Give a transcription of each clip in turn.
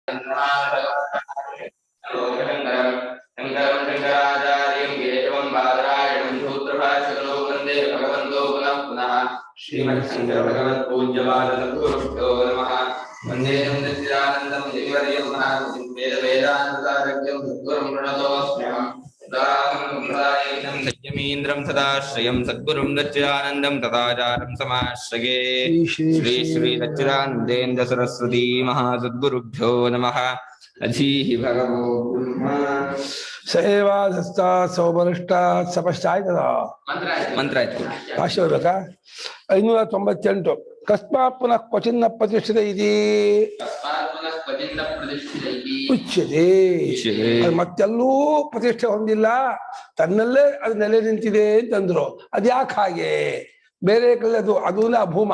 शंकराचार्यं केशवं बादरायणं सूत्रभाष्यकृतो वन्दे भगवन्तो पुनः पुनः श्रीमच्छङ्करभगवत्पूज्यपाद सद्गुरुभ्यो नमः। वन्दे सच्चिदानन्दं गिरिवर्यं वेदान्तारक्यं सद्गुरुं प्रणतोऽस्म्यहम्। संयमीन्द्रं सदाश्रयं सद्गुरुं सच्चिदानन्दं तथाचार्यं समाश्रये। श्री श्री सच्चिदानन्देन्द्र सरस्वती महासद्गुरुभ्यो नमः। अधीहि भगवो ब्रह्म ಸೇವಾಧಸ್ತಾ ಸೌಬಲಿಷ್ಠಾ ಸಪಶ್ಚಾಯ್ತದ ಮಂತ್ರ ಆಯ್ತು. ಭಾಷೆ ಹೋಗ್ಬೇಕಾ? 598 ಕಸ್ಮಾತ್ ಪುನಃ ಕ್ವಚಿನ್ನ ಪ್ರತಿಷ್ಠಿತ ಇತಿ ಉಚ್ಯತೆ. ಮತ್ತೆಲ್ಲೂ ಪ್ರತಿಷ್ಠೆ ಹೊಂದಿಲ್ಲ, ತನ್ನಲ್ಲೇ ಅದು ನೆಲೆ ನಿಂತಿದೆ ಅಂತಂದ್ರು. ಅದ್ಯಾಕೆ ಹಾಗೆ? ಬೇರೆ ಕಡೆ ಅದು ಭೂಮ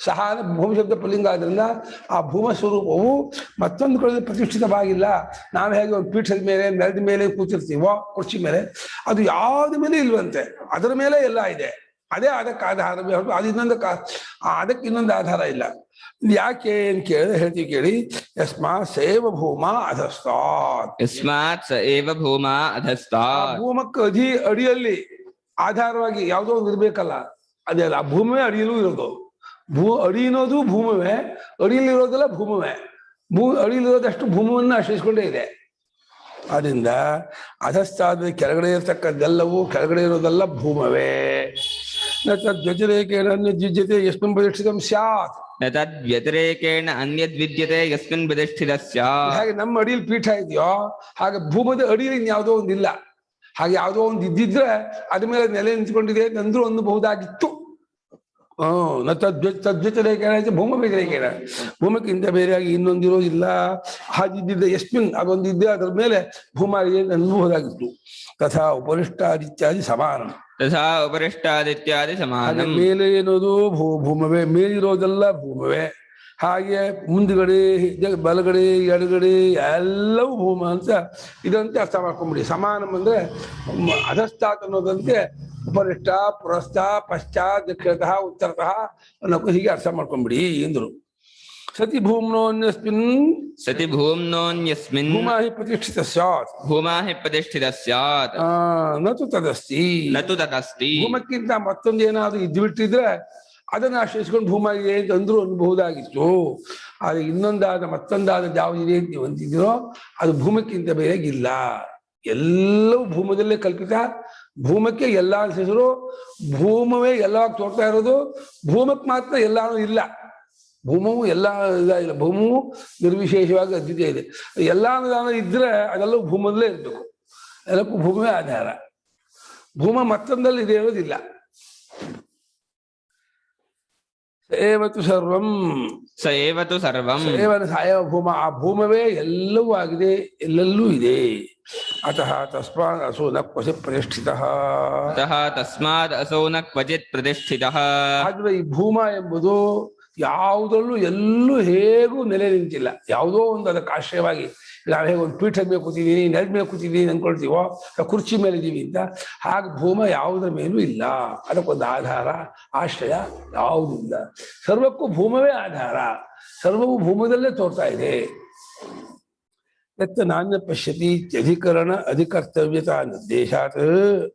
ಸಹ ಭೂಮಿ ಶಬ್ದ ಪುಲ್ಲಿಂಗ ಆದ್ರಿಂದ ಆ ಭೂಮ ಸ್ವರೂಪವು ಮತ್ತೊಂದು ಕಡೆ ಪ್ರತಿಷ್ಠಿತವಾಗಿಲ್ಲ. ನಾವು ಹೇಗೆ ಒಂದು ಪೀಠದ ಮೇಲೆ ನೆಲದ ಮೇಲೆ ಕೂತಿರ್ತೀವೋ ಕುರ್ಚಿ ಮೇಲೆ, ಅದು ಯಾವ್ದ ಮೇಲೆ ಇಲ್ವಂತೆ, ಅದರ ಮೇಲೆ ಎಲ್ಲ ಇದೆ. ಅದೇ ಅದಕ್ಕೆ ಆಧಾರ, ಅದು ಅದಕ್ಕೆ ಇನ್ನೊಂದು ಆಧಾರ ಇಲ್ಲ. ಯಾಕೆ ಅಂತ ಕೇಳಿದ್ರೆ ಹೇಳ್ತೀವಿ ಕೇಳಿ. ಯಸ್ಮಾತ್ ಸೇವ ಭೂಮ ಅಧಸ್ತಾತ್. ಯಸ್ಮಾತ್ ಸ ಏವ ಭೂಮ ಅಧಸ್ತಾತ್. ಭೂಮಕ್ಕೆ ಅಡಿಯಲ್ಲಿ ಆಧಾರವಾಗಿ ಯಾವುದೋ ಒಂದು ಇರ್ಬೇಕಲ್ಲ, ಅದೇ ಅಲ್ಲ, ಆ ಭೂಮಿಯೇ ಅಡಿಯಲ್ಲೂ ಇರೋದು. ಅಡಿ ಅನ್ನೋದು ಭೂಮವೇ, ಅಡಿಯಲ್ಲಿರೋದೆಲ್ಲ ಭೂಮವೇ. ಅಡಿಯಲ್ಲಿರೋದಷ್ಟು ಭೂಮವನ್ನು ಆಶ್ರಯಿಸ್ಕೊಂಡೇ ಇದೆ. ಆದ್ರಿಂದ ಅಧಸ್ಥಾದ ಕೆಳಗಡೆ ಇರತಕ್ಕದ್ದೆಲ್ಲವೂ ಕೆಳಗಡೆ ಇರೋದೆಲ್ಲ ಭೂಮವೇ. ತದ್ವ್ಯತಿರೇಕೇಣ ಅನ್ಯದ್ವಿದ್ಯತೆ ಯಸ್ಮಿನ್ ಪ್ರತಿಷ್ಠಿತಂ ಸ್ಯಾತ್. ತದ್ವ್ಯತಿರೇಕೇಣ ಅನ್ಯದ್ವಿದ್ಯತೆ ಯಸ್ಮಿನ್ ಪ್ರತಿಷ್ಠಿತ ಸ್ಯಾತ್. ಹಾಗೆ ನಮ್ಮ ಅಡಿಯಲ್ಲಿ ಪೀಠ ಇದೆಯೋ ಹಾಗೆ ಭೂಮದ ಅಡಿಯಲ್ಲಿ ಇನ್ಯಾವುದೋ ಒಂದಿಲ್ಲ. ಹಾಗೆ ಯಾವುದೋ ಒಂದು ಇದ್ದಿದ್ರೆ ಅದ ಮೇಲೆ ನೆಲೆ ನಿಂತ್ಕೊಂಡಿದೆ ಅಂದ್ರೂ ಅನ್ನಬಹುದಾಗಿತ್ತು. ತದ್ವ್ಯತಿರೇಕೇಣ ಭೂಮ ವ್ಯತಿರೇಕೇಣ, ಭೂಮಕ್ಕಿಂತ ಬೇರೆಯಾಗಿ ಇನ್ನೊಂದಿರೋದಿಲ್ಲ. ಹಾಗಿದ್ದ ಯಸ್ಮಿನ್ ಅದೊಂದಿದ್ದೆ, ಅದರ ಮೇಲೆ ಭೂಮ ಅನ್ನಬಹುದಾಗಿತ್ತು. ತಥಾ ಉಪರಿಷ್ಟಾದಿತ್ಯಾದಿ ಸಮಾನ. ತಥಾ ಉಪರಿಷ್ಟಾದಿತ್ಯಾದಿ ಸಮಾನ. ಮೇಲೆ ಏನೋದು ಭೂಮವೇ, ಮೇಲಿರೋದೆಲ್ಲ ಭೂಮವೇ. ಹಾಗೆ ಮುಂದ್ಗಡೆ ಬಲಗಡೆ ಎಡಗಡೆ ಎಲ್ಲವೂ ಭೂಮ ಅಂತ ಇದಂತೆ ಅರ್ಥ ಮಾಡ್ಕೊಂಡ್ಬಿಡಿ. ಸಮಾನಂ ಅಂದ್ರೆ ಅಧಸ್ಥಾತ್ ಅನ್ನೋದಂತೆ ಉಪರಿಷ್ಠ, ಪುರಸ್ಥ, ಪಶ್ಚಾತ್, ದಕ್ಷಿಣತಃ, ಉತ್ತರತಃ ಅನ್ನೋಕ್ಕೂ ಹೀಗೆ ಅರ್ಥ ಮಾಡ್ಕೊಂಡ್ಬಿಡಿ ಎಂದ್ರು. ಸತಿ ಭೂಮ್ನೋನ್ಯಸ್ಮಿನ್ ಸತಿ ಭೂಮ್ನೋನ್ಯಸ್ಮಿನ್ ಭೂಮಾ ಹಿ ಪ್ರತಿಷ್ಠಿತ ಸ್ಯಾತ್. ಭೂಮಾ ಹಿ ಪ್ರತಿಷ್ಠಿತ ಸ್ಯಾತ್. ನತು ತದಸ್ತಿ. ನತು ತದಸ್ತಿ. ಭೂಮಕ್ಕಿಂತ ಮತ್ತೊಂದು ಏನಾದ್ರು ಇದ್ಬಿಟ್ಟಿದ್ರೆ ಅದನ್ನು ಆಶ್ರಯಿಸ್ಕೊಂಡು ಭೂಮ ಇದೆ ಅಂತ ಅಂದ್ರೂ ಅನ್ಬಹುದಾಗಿತ್ತು. ಆದ್ರೆ ಮತ್ತೊಂದಾದ ಯಾವುದಿದೆ ಅಂತ ನೀವು ಅಂತಿದ್ದೀರೋ ಅದು ಭೂಮಕ್ಕಿಂತ ಬೇರೆಗಿಲ್ಲ. ಎಲ್ಲವೂ ಭೂಮದಲ್ಲೇ ಕಲ್ಪಿತ. ಭೂಮಕ್ಕೆ ಎಲ್ಲ ಹೆಸರು. ಭೂಮವೇ ಎಲ್ಲ ತೋರ್ತಾ ಇರೋದು. ಭೂಮಕ್ಕೆ ಮಾತ್ರ ಎಲ್ಲಾನು ಇಲ್ಲ. ಭೂಮವು ಎಲ್ಲ ಇಲ್ಲ. ಭೂಮವು ನಿರ್ವಿಶೇಷವಾಗಿ ಅದ್ವಿತೀಯ ಇದೆ. ಎಲ್ಲ ಇದ್ರೆ ಅದೆಲ್ಲವೂ ಭೂಮದಲ್ಲೇ ಇರ್ಬೇಕು. ಎಲ್ಲಕ್ಕೂ ಭೂಮವೇ ಆಧಾರ. ಭೂಮ ಮತ್ತೊಂದಲ್ಲಿ ಇದೆ ಇರೋದಿಲ್ಲ. ಸೇವತು ಸರ್ವಂ. ಸೇವತು ಸರ್ವಂ. ಸೇವನ ಸಾಯವ ಭೂಮ. ಆ ಭೂಮವೇ ಎಲ್ಲವೂ ಆಗಿದೆ, ಎಲ್ಲೆಲ್ಲೂ ಇದೆ. ಅತಃ ತಸ್ಮಾತ್ ಅಸೋ ನ ಕ್ವಚಿತ್ ಪ್ರತಿಷ್ಠಿತಃ. ಅತಃ ತಸ್ಮಾತ್ ಅಸೋ ನ ಕ್ವಚಿತ್ ಪ್ರತಿಷ್ಠಿತಃ. ಆದ್ರೆ ಈ ಭೂಮ ಎಂಬುದು ಯಾವುದರಲ್ಲೂ ಎಲ್ಲೂ ಹೇಗೂ ನೆಲೆ ನಿಂತಿಲ್ಲ. ಯಾವುದೋ ಒಂದು ಅದಕ್ಕೆ ಆಶ್ರಯವಾಗಿ, ನಾವು ಹೇಗೆ ಒಂದು ಪೀಠದ ಮೇಲೆ ಕೂತಿದ್ದೀನಿ, ನೆಲದ ಮೇಲೆ ಕೂತಿದ್ದೀನಿ ಅನ್ಕೊಳ್ತೀವೋ, ಕುರ್ಚಿ ಮೇಲೆ ಇದ್ದೀವಿ ಅಂತ, ಹಾಗೆ ಭೂಮ ಯಾವುದರ ಮೇಲೂ ಇಲ್ಲ. ಅದಕ್ಕೊಂದು ಆಧಾರ, ಆಶ್ರಯ ಯಾವುದೂ ಇಲ್ಲ. ಸರ್ವಕ್ಕೂ ಭೂಮವೇ ಆಧಾರ. ಸರ್ವವು ಭೂಮದಲ್ಲೇ ತೋರ್ತಾ ಇದೆ. ಯತ್ರ ನಾಣ್ಯತ್ ಪಶ್ಯತಿ ಇತ್ಯಧಿಕರಣ ಅಧಿಕರ್ತವ್ಯತಾ ನಿರ್ದೇಶಾತ್.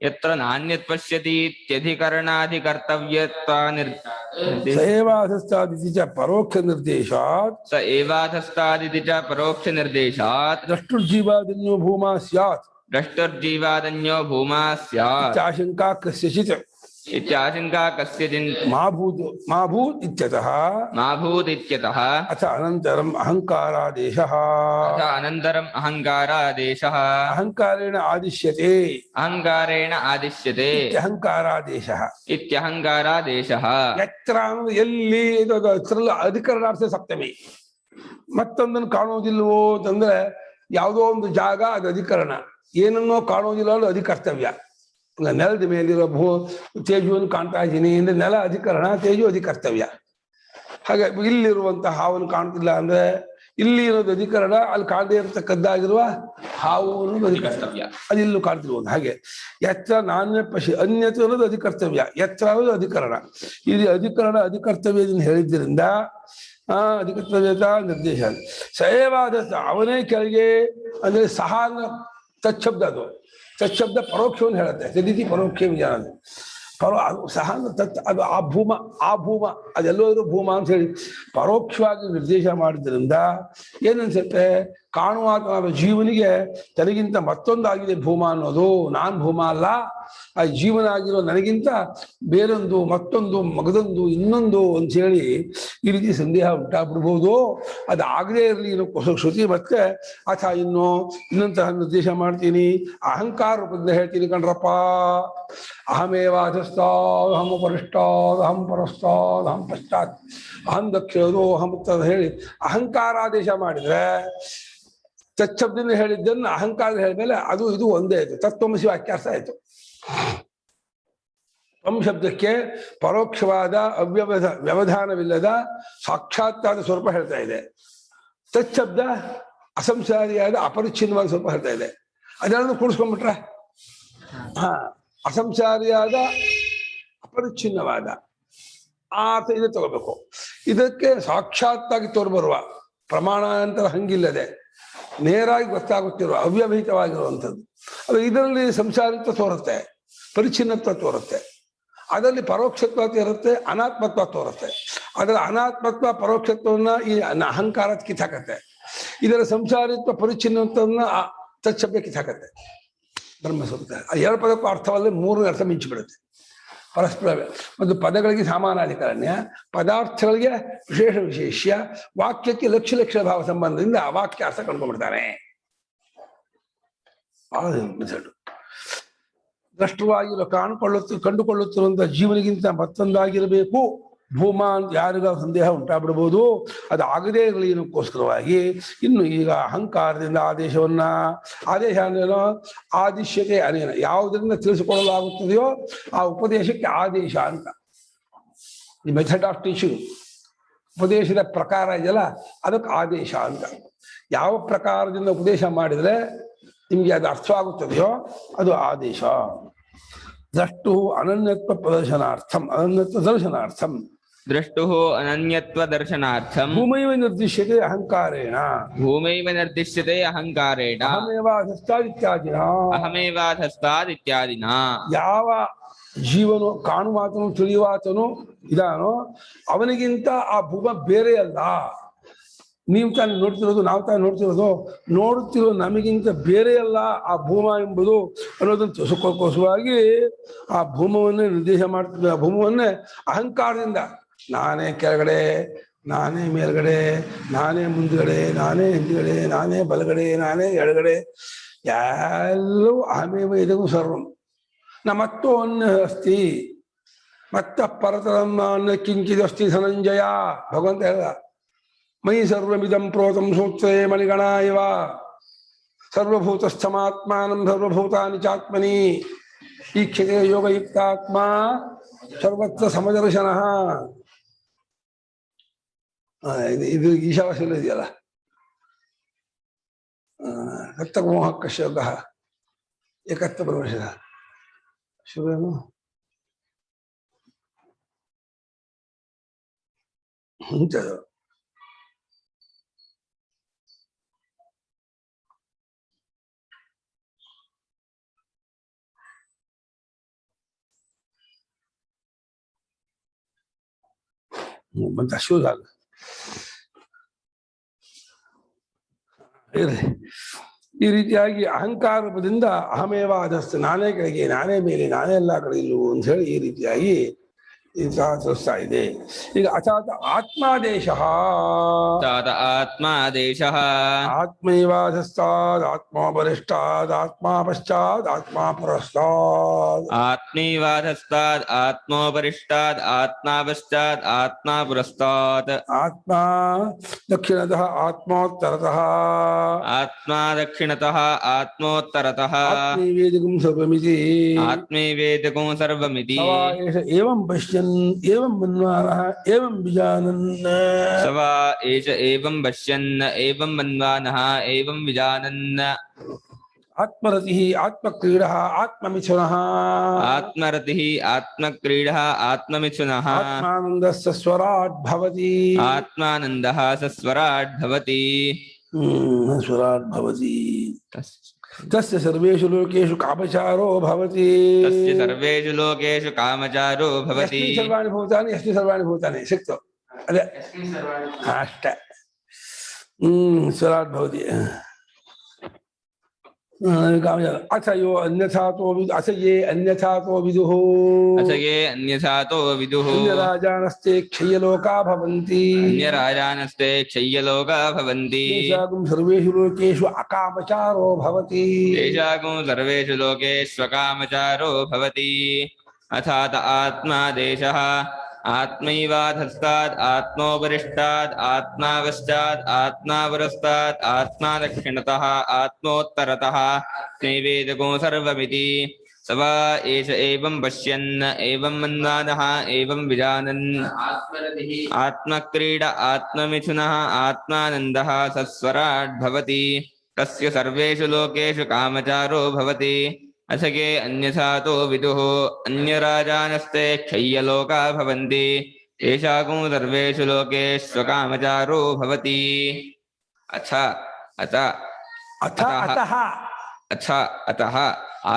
ಯತ್ರ ನಾಣ್ಯತ್ ಪಶ್ಯತಿ ಇತ್ಯಧಿಕರಣಾಧಿಕರ್ತವ್ಯತಾ ನಿರ್ದೇಶಾತ್. ಸ ಏವಾಧಸ್ಥಾದಿತಿ ಚ ಪರೋಕ್ಷ ನಿರ್ದೇಶಾತ್. ಸ ಏವಾಧಸ್ಥಾದಿತಿ ಚ ಪರೋಕ್ಷ ನಿರ್ದೇಶಾತ್. ದ್ರಷ್ಟುರ್ಜೀವಾದನ್ಯೋ ಭೂಮಾ ಸ್ಯಾತ್. ದ್ರಷ್ಟುರ್ಜೀವಾದನ್ಯೋ ಭೂಮಾ ಸ್ಯಾತ್. ಆಶಂಕಾ ಕಸ್ಯಚಿತ್ ಇತ್ಯಾಶಂಕಾ ಕಸ್ಯಚಿನ್ ಮಾ ಭೂತ್ ಇತ್ಯತಃ. ಮಾ ಭೂತ್ ಇತ್ಯತಃ. ಅಥ ಅನಂತರಂ ಅಹಂಕಾರಾದೇಶಃ. ಅಥ ಅನಂತರಂ ಅಹಂಕಾರಾದೇಶಃ. ಅಹಂಕಾರೇಣ ಆದಿಶ್ಯತೆ. ಅಹಂಕಾರೇಣ ಆದಿಶ್ಯತೆ. ಅಹಂಕಾರಾದೇಶಃ. ಇತ್ಯಹಂಕಾರಾದೇಶಃ. ಯತ್ರ ಎಲ್ಲಿ ಅಧಿಕರಣಾರ್ಥ ಸಪ್ತಮಿ. ಮತ್ತೊಂದನ್ನು ಕಾಣೋದಿಲ್ವೋ ಅಂತಂದ್ರೆ ಯಾವುದೋ ಒಂದು ಜಾಗ ಅದು ಅಧಿಕರಣ. ಏನನ್ನೋ ಕಾಣೋದಿಲ್ಲ ಅದು ಅಧಿಕರ್ತವ್ಯ. ನೆಲದ ಮೇಲಿರೋ ತೇಜುವನ್ನು ಕಾಣ್ತಾ ಇದ್ದೀನಿ ಅಂದ್ರೆ ನೆಲ ಅಧಿಕರಣ, ತೇಜು ಅಧಿಕರ್ತವ್ಯ. ಹಾಗೆ ಇಲ್ಲಿರುವಂತಹ ಹಾವನ್ನು ಕಾಣ್ತಿಲ್ಲ ಅಂದ್ರೆ ಇಲ್ಲಿ ಇರೋದು ಅಧಿಕರಣ, ಅಲ್ಲಿ ಕಾಣದೇ ಇರತಕ್ಕದ್ದಾಗಿರುವ ಹಾವು ಅನ್ನೋದು ಅಧಿಕರ್ತವ್ಯ, ಅದಿಲ್ಲೂ ಕಾಣ್ತಿರ್ಬೋದು. ಹಾಗೆ ಯತ್ರ ನಾಣ್ಯ ಪಶಿ ಅನ್ಯತ ಅನ್ನೋದು ಅಧಿಕರ್ತವ್ಯ, ಯತ್ರ ಅನ್ನೋದು ಅಧಿಕರಣ. ಇಲ್ಲಿ ಅಧಿಕರಣ ಅಧಿಕರ್ತವ್ಯದಿಂದ ಹೇಳಿದ್ದರಿಂದ ಅಧಿಕರ್ತವ್ಯತ ನಿರ್ದೇಶ. ಸಯವಾದ ಅವನೇ ಕೆಳಗೆ ಅಂದ್ರೆ ಸಹ ತಚ್ಛಬ್ದ, ಅದು ತಚ್ಛಬ್ದ ಪರೋಕ್ಷವನ್ನು ಹೇಳುತ್ತೆ. ತದಿತಿ ಪರೋಕ್ಷ ವಿಚಾರ ಅದು ಸಹ ತತ್ ಅದು ಆ ಭೂಮ ಅದೆಲ್ಲೋದ್ರು ಭೂಮ ಅಂತ ಹೇಳಿ ಪರೋಕ್ಷವಾಗಿ ನಿರ್ದೇಶ ಮಾಡಿದ್ರಿಂದ ಏನನ್ಸುತ್ತೆ, ಕಾಣುವಾತನಾದ ಜೀವನಿಗೆ ತನಗಿಂತ ಮತ್ತೊಂದಾಗಿದೆ ಭೂಮ ಅನ್ನೋದು. ನಾನ್ ಭೂಮ ಅಲ್ಲ, ಆ ಜೀವನ ಆಗಿರೋ ನನಗಿಂತ ಬೇರೊಂದು ಮತ್ತೊಂದು ಮಗದೊಂದು ಇನ್ನೊಂದು ಅಂತ ಹೇಳಿ ಈ ರೀತಿ ಸಂದೇಹ ಉಂಟಾಗ್ಬಿಡ್ಬೋದು. ಅದು ಆಗದೇ ಇರಲಿ ಅನ್ನೋ ಶ್ರುತಿ ಮತ್ತೆ ಇನ್ನೊಂತಹ ನಿರ್ದೇಶ ಮಾಡ್ತೀನಿ. ಅಹಂಕಾರ ರೂಪದಿಂದ ಹೇಳ್ತೀನಿ ಕಣ್ರಪ್ಪ. ಅಹಮೇವ ಅಧಸ್ತಾದ್ ಅಹಂ ಉಪರಿಷ್ಟಾದ್ ಅಹಂ ಪರಸ್ತಾದ್ ಅಹಂ ಪಶ್ಚಾತ್ ಅಹಂ ದಕ್ಷಿಣದು ಅಹಂ ಉತ್ತರ ಹೇಳಿ ಅಹಂಕಾರಾದೇಶ ಮಾಡಿದ್ರೆ ತಚ್ಛಬ್ದದಿಂದ ಹೇಳಿದ್ದನ್ನು ಅಹಂಕಾರ ಹೇಳಿದ್ಮೇಲೆ ಅದು ಇದು ಒಂದೇ ಆಯ್ತು, ತತ್ವಮಸಿ ವಾಕ್ಯಾರ್ಥ ಆಯ್ತು. ತ್ವಂ ಶಬ್ದಕ್ಕೆ ಪರೋಕ್ಷವಾದ ವ್ಯವಧಾನವಿಲ್ಲದ ಸಾಕ್ಷಾತ್ತಾದ ಸ್ವರೂಪ ಹೇಳ್ತಾ ಇದೆ. ತಚ್ಛಬ್ದ ಅಸಂಸಾರಿಯಾದ ಅಪರಿಚ್ಛಿನ್ನವಾದ ಸ್ವರೂಪ ಹೇಳ್ತಾ ಇದೆ. ಅದೆಲ್ಲರೂ ಕೂಡಿಸ್ಕೊಂಡ್ಬಿಟ್ರ ಅಸಂಸಾರಿಯಾದ ಅಪರಿಚ್ಛಿನ್ನವಾದ ಆತ ಇದು ತಗೋಬೇಕು. ಇದಕ್ಕೆ ಸಾಕ್ಷಾತ್ತಾಗಿ ತೋರ್ಬರುವ ಪ್ರಮಾಣಾಂತರ ಹಂಗಿಲ್ಲದೆ ನೇರಾಗಿ ಗೊತ್ತಾಗುತ್ತಿರುವ ಅವ್ಯವಹಿತವಾಗಿರುವಂಥದ್ದು. ಅದು ಇದರಲ್ಲಿ ಸಂಸಾರಿತ್ವ ತೋರುತ್ತೆ, ಪರಿಚ್ಛಿನ್ನತ್ವ ತೋರುತ್ತೆ. ಅದರಲ್ಲಿ ಪರೋಕ್ಷತ್ವ ಇರುತ್ತೆ, ಅನಾತ್ಮತ್ವ ತೋರುತ್ತೆ. ಅದರ ಅನಾತ್ಮತ್ವ ಪರೋಕ್ಷತ್ವವನ್ನ ಈ ಅಹಂಕಾರ ಕಿತ್ತಾಕತ್ತೆ. ಇದರ ಸಂಸಾರಿತ್ವ ಪರಿಚ್ಛಿನ್ನತ್ವವನ್ನ ತತ್ಶಬ್ದ ಕಿತ್ತಾಕತ್ತೆ. ಬ್ರಹ್ಮಸೂತ್ರ ಆ ಎರಡು ಪದಕ್ಕೂ ಅರ್ಥವಲ್ಲದೆ ಮೂರನೇ ಅರ್ಥ ಮಿಂಚಿಬಿಡುತ್ತೆ. ಪರಸ್ಪರ ಒಂದು ಪದಗಳಿಗೆ ಸಮಾನಾಧಿಕರಣ್ಯ, ಪದಾರ್ಥಗಳಿಗೆ ವಿಶೇಷ್ಯ, ವಾಕ್ಯಕ್ಕೆ ಲಕ್ಷ ಭಾವ ಸಂಬಂಧದಿಂದ ಆ ವಾಕ್ಯ ಅರ್ಥ ಕಂಡುಕೊಂಡ್ಬಿಡ್ತಾನೆ. ದೃಷ್ಟವಾಗಿರೋ ಕಂಡುಕೊಳ್ಳುತ್ತಿರುವಂತಹ ಜೀವನಿಗಿಂತ ಮತ್ತೊಂದಾಗಿರಬೇಕು ಭೂಮ ಅಂತ ಯಾರಿಗ ಸಂದೇಹ ಉಂಟಾಗ್ಬಿಡ್ಬೋದು. ಅದು ಆಗದೇ ಇರಲಿ ಏನಕ್ಕೋಸ್ಕರವಾಗಿ ಇನ್ನು ಈಗ ಅಹಂಕಾರದಿಂದ ಆದೇಶ ಅಂದ್ರೇನೋ ಆದಿಶ್ಯತೆ ಅನೇನ, ಯಾವುದರಿಂದ ತಿಳಿಸಿಕೊಳ್ಳಲಾಗುತ್ತದೆಯೋ ಆ ಉಪದೇಶಕ್ಕೆ ಆದೇಶ ಅಂತ. ದಿ ಮೆಥಡ್ ಆಫ್ ಟೀಚಿಂಗ್, ಉಪದೇಶದ ಪ್ರಕಾರ ಇದೆಯಲ್ಲ ಅದಕ್ಕೆ ಆದೇಶ ಅಂತ. ಯಾವ ಪ್ರಕಾರದಿಂದ ಉಪದೇಶ ಮಾಡಿದ್ರೆ ನಿಮ್ಗೆ ಅದು ಅರ್ಥವಾಗುತ್ತದೆಯೋ ಅದು ಆದೇಶ. ದ್ರಷ್ಟು ಅನನ್ಯತ್ವ ಪ್ರದರ್ಶನಾರ್ಥಂ, ಅನನ್ಯತ್ವ ದರ್ಶನಾರ್ಥಂ. ದ್ರಷ್ಟು ಅನನ್ಯತ್ವ ದರ್ಶನಾರ್ಥಂ ಭೂಮೈವ ನಿರ್ದಿಶ್ಯತೆ ಅಹಂಕಾರೇಣ, ಭೂಮೈವ ನಿರ್ದಿಶ್ಯತೆ ಅಹಂಕಾರೇಣ ಅಹಮೇವಾಧಸ್ತಾದ್ ಇತ್ಯಾದಿನ. ಯಾವ ಜೀವನು ಕಾಣುವಾತನು ತಿಳಿಯುವಾತನು ಇದಾನೋ ಅವನಿಗಿಂತ ಆ ಭೂಮ ಬೇರೆ ಅಲ್ಲ. ನೀವು ತಾನು ನೋಡ್ತಿರೋದು, ನಾವು ತಾನು ನೋಡುತ್ತಿರೋ ನಮಗಿಂತ ಬೇರೆ ಅಲ್ಲ ಆ ಭೂಮ ಎಂಬುದು ಅನ್ನೋದನ್ನು ತಿಳಿಸೋಕ್ಕೋಸ್ಕರವಾಗಿ ಆ ಭೂಮವನ್ನೇ ನಿರ್ದೇಶ ಮಾಡ್ತಿದ್ದ. ಆ ಭೂಮವನ್ನೇ ಅಹಂಕಾರದಿಂದ ನಾನೇ ಕೆಳಗಡೆ, ನಾನೇ ಮೇಲ್ಗಡೆ, ನಾನೇ ಮುಂದ್ಗಡೆ, ನಾನೇ ಹಿಂದ್ಗಡೆ, ನಾನೇ ಬಲಗಡೆ, ನಾನೇ ಎಡಗಡೆ, ಎಲ್ಲವೂ ಅಹಮೇವ ಇದಕ್ಕೂ ಸರ್ವಂ ನ ಮತ್ತೋ ಅನ್ಯ ಅಸ್ತಿ ಮತ್ತ ಪರತರಂ ಅನ್ನ ಕಿಂಚಿದಸ್ತಿ ಧನಂಜಯ. ಭಗವಂತ ಹೇಳ್ದ, ಮಯಿ ಸರ್ವಮಿದಂ ಪ್ರೋತಂ ಸೂತ್ರೇ ಮಣಿಗಣ ಇವ ಸರ್ವಭೂತಸ್ಥಮಾತ್ಮಾನಂ ಸರ್ವಭೂತಾನಿ ಚಾತ್ಮನಿ ಈಕ್ಷತೆ ಯೋಗಯುಕ್ತಾತ್ಮ ಸರ್ವತ್ರ ಸಮದರ್ಶನ. ಇದು ಈಶಾವಾಸ್ಯದಲ್ಲಿ ಇದೆಯಲ್ಲ, ರಕ್ತಮೋಹ ಕಶ್ಯೋಗ ಏಕತ್ವ ಪ್ರವೇಶ ಶಿವನು ಇಂಥದ್ದು. ಮತ್ತೆ ಅಶ್ವದಾಗ ಈ ರೀತಿಯಾಗಿ ಅಹಂಕಾರ ರೂಪದಿಂದ ಅಹಮೇವ ಅಧಸ್ಥ, ನಾನೇ ಕೆಳಗೆ, ನಾನೇ ಮೇಲೆ, ನಾನೇ ಎಲ್ಲ ಕಡೆ ಇಲ್ಲು ಅಂತ ಹೇಳಿ ಈ ರೀತಿಯಾಗಿ ತಿಳಿಸ್ತಾ ಇದೆ. ಈಗ ಅಚಾತ ಆತ್ಮಾದೇಶ, ಆತ್ಮಾದೇಶ ಆತ್ಮೈವಾಧಸ್ತಾದ್ ಆತ್ಮ ಬಲಿಷ್ಠಾದ್ ಆತ್ಮ ಪಶ್ಚಾತ್ ಆತ್ಮ ಪುರಸ್ತಾದ್, ಆತ್ಮೈವಾಧಸ್ತಾದ್ ಆತ್ಮೋಪರಿಷ್ಟಾದ್ ಆತ್ಮ ಪಶ್ಚಾತ್ ಆತ್ಮ ಪುರಸ್ತಾತ್, ಆತ್ಮ ದಕ್ಷಿಣತಃ ಆತ್ಮೋತ್ತರತಃ, ಆತ್ಮ ದಕ್ಷಿಣತಃ ಆತ್ಮೋತ್ತರತಃ, ಆತ್ಮೈವೇದಿಕಂ ಸರ್ವಮಿತಿ, ಆತ್ಮೈವೇದಿಕಂ ಸರ್ವಮಿತಿ. ಏವಂ ಪಶ್ಯನ್ ಏವಂ ಮನ್ವಾನಃ ಏವಂ ವಿಜಾನನ್, ಸವಾ ಏಷ ಏವಂ ಪಶ್ಯನ್ ಏವಂ ಮನ್ವಾನಃ ಏವಂ ವಿಜಾನನ್. ಆತ್ಮರತಿ ಆತ್ಮಕ್ರೀಡ ಆತ್ಮಮಿಥುನ ಆತ್ಮರತಿಃ ಆತ್ಮಕ್ರೀಡಃ ಆತ್ಮಮಿಥುನಃ ಆತ್ಮಾನಂದ ಸ್ವರಾಟ್ ಭವತಿ ಆತ್ಮಾನಂದಃ ಸಸ್ವರಾಟ್ ಭವತಿ ಸ್ವರಾಟ್ ಭವತಿ ತಸ್ಯ ಸರ್ವೇಷು ಲೋಕೇಷು ಕಾಮಚಾರೋ ಭವತಿ ತಸ್ಯ ಸರ್ವೇಷು ಲೋಕೇಷು ಕಾಮಚಾರೋ ಭವತಿ ಯಸ್ಮಿನ್ ಸರ್ವಾಣಿ ಭೂತಾನಿ ಯಸ್ಮಿನ್ ಸರ್ವಾಣಿ ಭೂತಾನಿ ಸಿಕ್ತು ಅದೇ ಅಷ್ಟೇ ಸ್ವರಾಟ್ ಭವತಿ ಅಥ ಯೋ ಅನ್ಯಥಾತೋ ಅಥ ಯೇ ಅನ್ಯಥಾತೋ ವಿದುಃ ಅಸಯೇ ಅನ್ಯಥಾತೋ ವಿದುಃ ಅನ್ಯರಾಜಾನಸ್ತೆ ಕ್ಷಯ್ಯಲೋಕಾ ಭವಂತಿ ಅನ್ಯರಾಜಾನಸ್ತೆ ಕ್ಷಯ್ಯಲೋಕಾ ಭವಂತಿ ತೇಷಾಂ ಸರ್ವೇಷು ಲೋಕೇಷು ಅಕಾಮಚಾರೋ ಭವತಿ ತೇಷಾಂ ಸರ್ವೇಷು ಲೋಕೇಷ್ವಕಾಮಚಾರೋ ಭವತಿ ಅಥಾತ ಆತ್ಮಾದೇಶಃ ಆತ್ಮೈವಾಧಸ್ತಾದ್ ಆತ್ಮೋಪರಿಷ್ಟಾದ್ ಆತ್ಮಾವಶ್ಚಾದ್ ಆತ್ಮಾವರಸ್ತಾದ್ ಆತ್ಮಾ ದಕ್ಷಿಣತಃ ಆತ್ಮೋತ್ತರತಃ ನೈವೇದಕೋ ಸರ್ವಮಿತಿ ಸ ವಾ ಏಷ ಏವಂ ಪಶ್ಯನ್ ಏವಂ ಮನ್ವಾನಃ ಏವಂ ವಿಜಾನನ್ ಆತ್ಮಕ್ರೀಡ ಆತ್ಮಮಿಥುನಃ ಆತ್ಮಾನಂದಃ ಸಸ್ವರಾಟ್ ಭವತಿ ತಸ್ಯ ಸರ್ವೇಷು ಲೋಕೇಷು ಕಾಮಚಾರೋ ಭವತಿ ಅಸಗೆ ಅನ್ಯಥಾತೋ ವಿದುಃ ಅನ್ಯರಾಜಾನಸ್ತೆ ಕ್ಷಯ್ಯಲೋಕಾ ಭವಂತಿ ತೇಷಾಂ ಸರ್ವೇಷು ಲೋಕೇಷ್ವಕಾಮಚಾರೋ ಭವತಿ ಅಥ ಅಥ ಅಥ ಅತಃ ಅಥ ಅತಃ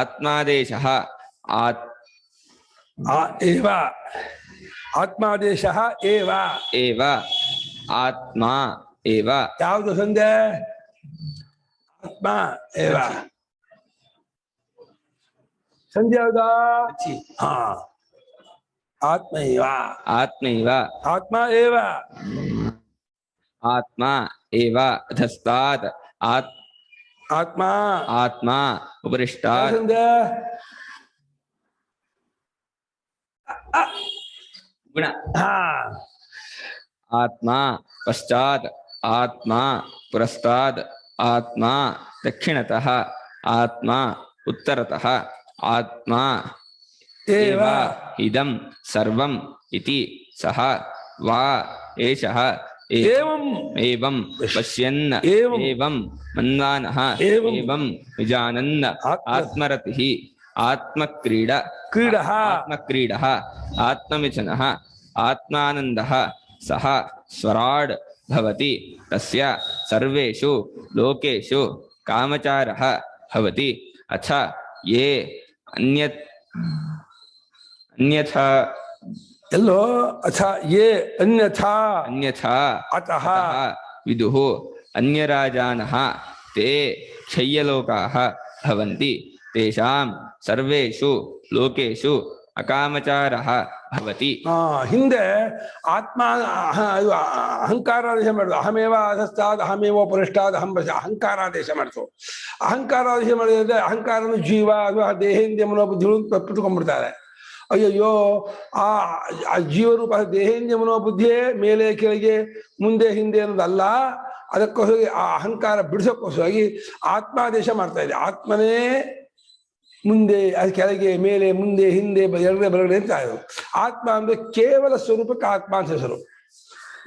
ಆತ್ಮಾದೇಶಃ ಏವ ಆತ್ಮಾದೇಶಃ ಏವ ಏವ ಆತ್ಮ ಏವ ಯಾವುದು ಸಂಧ್ಯೆ ಆತ್ಮ ಏವ ಸಂಧ್ಯೆ ಯಾವ್ದಾ ಹಾ ಆತ್ಮ ಏವ ಆತ್ಮೈವ ಆತ್ಮ ಏವ ಆತ್ಮ ಏವ ಅಧಸ್ತಾತ್ ಆತ್ಮ ಆತ್ಮ ಉಪರಿಷ್ಟಾತ್ ಸಂಧ್ಯೆ ಗುಣ ಹಾ ಆತ್ಮ ಪಶ್ಚಾತ್ ಆತ್ಮ ಪುರಸ್ತಾದ್ ಆತ್ಮ ದಕ್ಷಿಣತಃ ಆತ್ಮ ಉತ್ತರತಃ ಆತ್ಮ ಏವ ಇದಂ ಸರ್ವಂ ಇತಿ ಸಹ ವಾ ಏಷಃ ಏವಂ ಏವಂ ಪಶ್ಯನ್ ಏವಂ ಏವಂ ಮನ್ವಾನಃ ಏವಂ ಏವಂ ವಿಜಾನನ್ ಆತ್ಮರತಿಃ ಆತ್ಮಕ್ರೀಡ ಕ್ರೀಡಃ ಆತ್ಮಕ್ರೀಡಃ ಆತ್ಮಮಿಥುನಃ ಆತ್ಮಾನಂದಃ ಸಹ ಸ್ವರಾಡ್ ಭವತಿ ತಸ್ಯ ಸರ್ವೇಷು ಲೋಕೇಷು ಕಾಮಚಾರಃ ಭವತಿ ಅಥ ಯೇ ಅನ್ಯಥಾ ಎಲ್ಲೋ ಅಥ ಯೇ ಅನ್ಯಥಾ ಅನ್ಯಥಾ ಅತಃ ವಿದುಃ ಅನ್ಯರಾಜಾನಃ ತೇ ಕ್ಷಯ್ಯಲೋಕಾಃ ಭವಂತಿ ತೇಷಾಂ ಸರ್ವೇಷು ಲೋಕೇಷು ಅಕಾಮಚಾರಃ ಭವತಿ ಹಿಂದೆ ಆತ್ಮ ಅಹಂಕಾರಾದೇಶ ಮಾಡುದು ಅಹಮೇವ ಅಧಸ್ತಾದ್ ಅಹಮೇವ ಪುರಷ್ಟಾದ್ ಅಹಂ ಅಹಂಕಾರಾದೇಶ ಮಾಡ್ತು ಅಹಂಕಾರಾದೇಶ ಮಾಡಿದ್ರೆ ಅಹಂಕಾರನು ಜೀವ ಅದು ಆ ದೇಹೇಂದ್ರಿಯ ಮನೋಬುದ್ಧಿಗಳು ಪಟ್ಟುಕೊಂಡ್ಬಿಡ್ತಾರೆ ಅಯ್ಯಯ್ಯೋ ಆ ಜೀವರೂಪ ದೇಹೇಂದ್ರಿಯ ಮನೋಬುದ್ಧಿಯೇ ಮೇಲೆ ಕೆಳಗೆ ಮುಂದೆ ಹಿಂದೆ ಅನ್ನೋದಲ್ಲ ಅದಕ್ಕೋಸ್ಕರ ಆ ಅಹಂಕಾರ ಬಿಡಿಸೋಕ್ಕೋಸ್ಕರವಾಗಿ ಆತ್ಮಾದೇಶ ಮಾಡ್ತಾ ಇದೆ ಆತ್ಮನೇ ಮುಂದೆ ಅದು ಕೆಳಗೆ ಮೇಲೆ ಮುಂದೆ ಹಿಂದೆ ಎರಡನೇ ಬರಗಡೆ ಅಂತ ಆತ್ಮ ಅಂದ್ರೆ ಕೇವಲ ಸ್ವರೂಪಕ್ಕೆ ಆತ್ಮ ಅಂತ ಹೆಸರು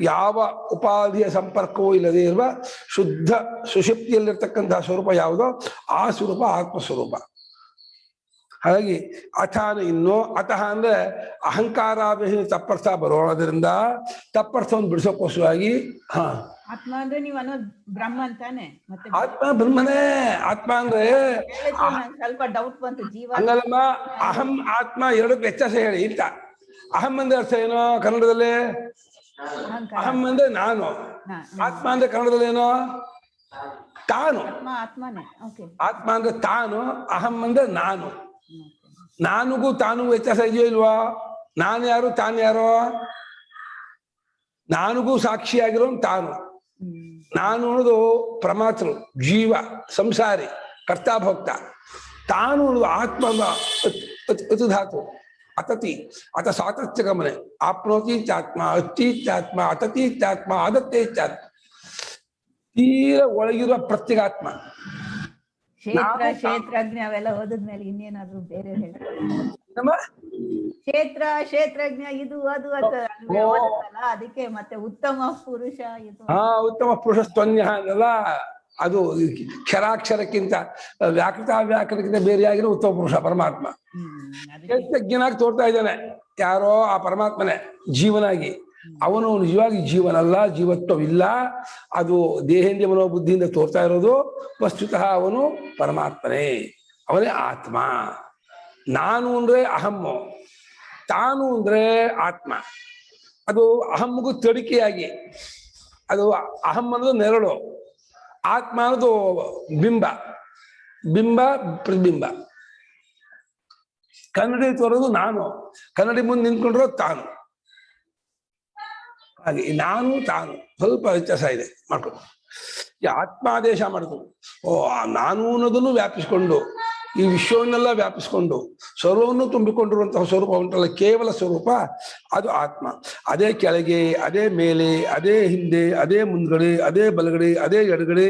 ಯಾವ ಉಪಾಧಿಯ ಸಂಪರ್ಕವೂ ಇಲ್ಲದೆ ಇರುವ ಶುದ್ಧ ಸುಷುಪ್ತಿಯಲ್ಲಿರ್ತಕ್ಕಂತಹ ಸ್ವರೂಪ ಯಾವುದೋ ಆ ಸ್ವರೂಪ ಆತ್ಮಸ್ವರೂಪ. ಹಾಗಾಗಿ ಅಥಾನ ಇನ್ನು ಅತಃ ಅಂದ್ರೆ ಅಹಂಕಾರಾದೇಶ ತಪ್ಪರ್ಥ ಬರೋದ್ರಿಂದ ತಪ್ಪರ್ಥವನ್ನು ಬಿಡಿಸೋಕ್ಕೋಸ್ಕರವಾಗಿ ಆತ್ಮ ಅಂದ್ರೆ ನೀವು ಅನ್ನೋದು ಬ್ರಹ್ಮ ಅಂತಾನೆ. ಮತ್ತೆ ಆತ್ಮ ಬ್ರಹ್ಮನೇ. ಆತ್ಮ ಅಂದ್ರೆ ಸ್ವಲ್ಪ ಡೌಟ್ ಬಂತು. ಜೀವ ಹಂಗಲ್ಲಮ್ಮ, ಅಹಂ ಆತ್ಮ ಎರಡಕ್ಕೆ ವ್ಯತ್ಯಾಸ ಹೇಳಿ ಅಂತ. ಅಹಂ ಅಂದ್ರೆ ಅರ್ಥ ಏನೋ ಕನ್ನಡದಲ್ಲಿ? ಅಹಂ ಅಂದ್ರೆ ನಾನು, ಆತ್ಮ ಅಂದ್ರೆ ಕನ್ನಡದಲ್ಲಿ ಏನೋ ತಾನು. ಆತ್ಮ ಅಂದ್ರೆ ತಾನು, ಅಹಂ ಅಂದ್ರೆ ನಾನು. ನಾನುಗೂ ತಾನು ವ್ಯತ್ಯಾಸ ಇದೆಯೋ ಇಲ್ವಾ? ನಾನು ಯಾರು ತಾನು ಯಾರೋ? ನಾನುಗೂ ಸಾಕ್ಷಿಯಾಗಿರೋ ತಾನು. ನಾನು ಅನ್ನೋದು ಪ್ರಮಾತೃ, ಜೀವ, ಸಂಸಾರಿ, ಕರ್ತಾಭೋಕ್ತ. ತಾನು ಅನ್ನೋದು ಆತ್ಮ ಅತುಧಾತು, ಅತತಿ, ಅತ ಸಾತತ್ಯ ಗಮನೆ. ಆಪ್ನೋತಿ ಚಾತ್ಮ, ಅತ್ತಿ ಚಾತ್ಮ, ಅತತಿ ಚಾತ್ಮ, ಆದತ್ತೇ ಚಾತ್ಮ. ತೀರ ಒಳಗಿರುವ ಪ್ರತ್ಯೇಗಾತ್ಮ. ಕ್ಷೇತ್ರ ಕ್ಷೇತ್ರಜ್ಞ ಅವೆಲ್ಲ ಓದಿದ್ಮೇಲೆ ಇನ್ನೇನಾದ್ರು ಬೇರೆ ಕ್ಷೇತ್ರ ಕ್ಷೇತ್ರಜ್ಞ ಇದು ಅದು ಓದಲ್ಲ. ಅದಕ್ಕೆ ಮತ್ತೆ ಉತ್ತಮ ಪುರುಷ ಇದು. ಉತ್ತಮ ಪುರುಷ ಸ್ತನ್ಯ ಅನ್ನಲ್ಲ, ಅದು ಕ್ಷರಾಕ್ಷರಕ್ಕಿಂತ ವ್ಯಾಕೃತ ಬೇರೆಯಾಗಿರೋ ಉತ್ತಮ ಪುರುಷ ಪರಮಾತ್ಮ. ಯಜ್ಞನಾಗಿ ತೋರ್ತಾ ಇದ್ದಾನೆ ಯಾರೋ ಆ ಪರಮಾತ್ಮನೇ ಜೀವನಾಗಿ. ಅವನು ನಿಜವಾಗಿ ಜೀವನಲ್ಲ, ಜೀವತ್ವವಿಲ್ಲ. ಅದು ದೇಹೇಂದ್ರಿಯ ಮನೋಬುದ್ಧಿಯಿಂದ ತೋರ್ತಾ ಇರೋದು. ವಸ್ತುತಃ ಅವನು ಪರಮಾತ್ಮನೇ, ಅವನೇ ಆತ್ಮ. ನಾನು ಅಂದ್ರೆ ಅಹಮ್ಮು, ತಾನು ಅಂದ್ರೆ ಆತ್ಮ. ಅದು ಅಹಮ್ಮಿಗೂ ತಡಿಕೆಯಾಗಿ, ಅದು ಅಹಂ ಅನ್ನೋದು ನೆರಳು, ಆತ್ಮ ಅನ್ನೋದು ಬಿಂಬ, ಬಿಂಬ ಪ್ರತಿಬಿಂಬ. ಕನ್ನಡಿ ತೋರೋದು ನಾನು, ಕನ್ನಡಿ ಮುಂದೆ ನಿಂತ್ಕೊಂಡ್ರೋ ತಾನು. ಹಾಗೆ ನಾನು ತಾನು ಸ್ವಲ್ಪ ವ್ಯತ್ಯಾಸ ಇದೆ ಮಾಡ್ಕೊಂಡು ಈ ಆತ್ಮಾದೇಶ ಮಾಡಿದ್ರು. ನಾನು ಅನ್ನೋದನ್ನು ವ್ಯಾಪಿಸ್ಕೊಂಡು ಈ ವಿಶ್ವವನ್ನೆಲ್ಲ ವ್ಯಾಪಿಸ್ಕೊಂಡು ಸರ್ವವನ್ನು ತುಂಬಿಕೊಂಡಿರುವಂತಹ ಸ್ವರೂಪ ಉಂಟಲ್ಲ, ಕೇವಲ ಸ್ವರೂಪ, ಅದು ಆತ್ಮ. ಅದೇ ಕೆಳಗೆ, ಅದೇ ಮೇಲೆ, ಅದೇ ಹಿಂದೆ, ಅದೇ ಮುಂದ್ಗಡೆ, ಅದೇ ಬಲಗಡೆ, ಅದೇ ಎಡಗಡೆ.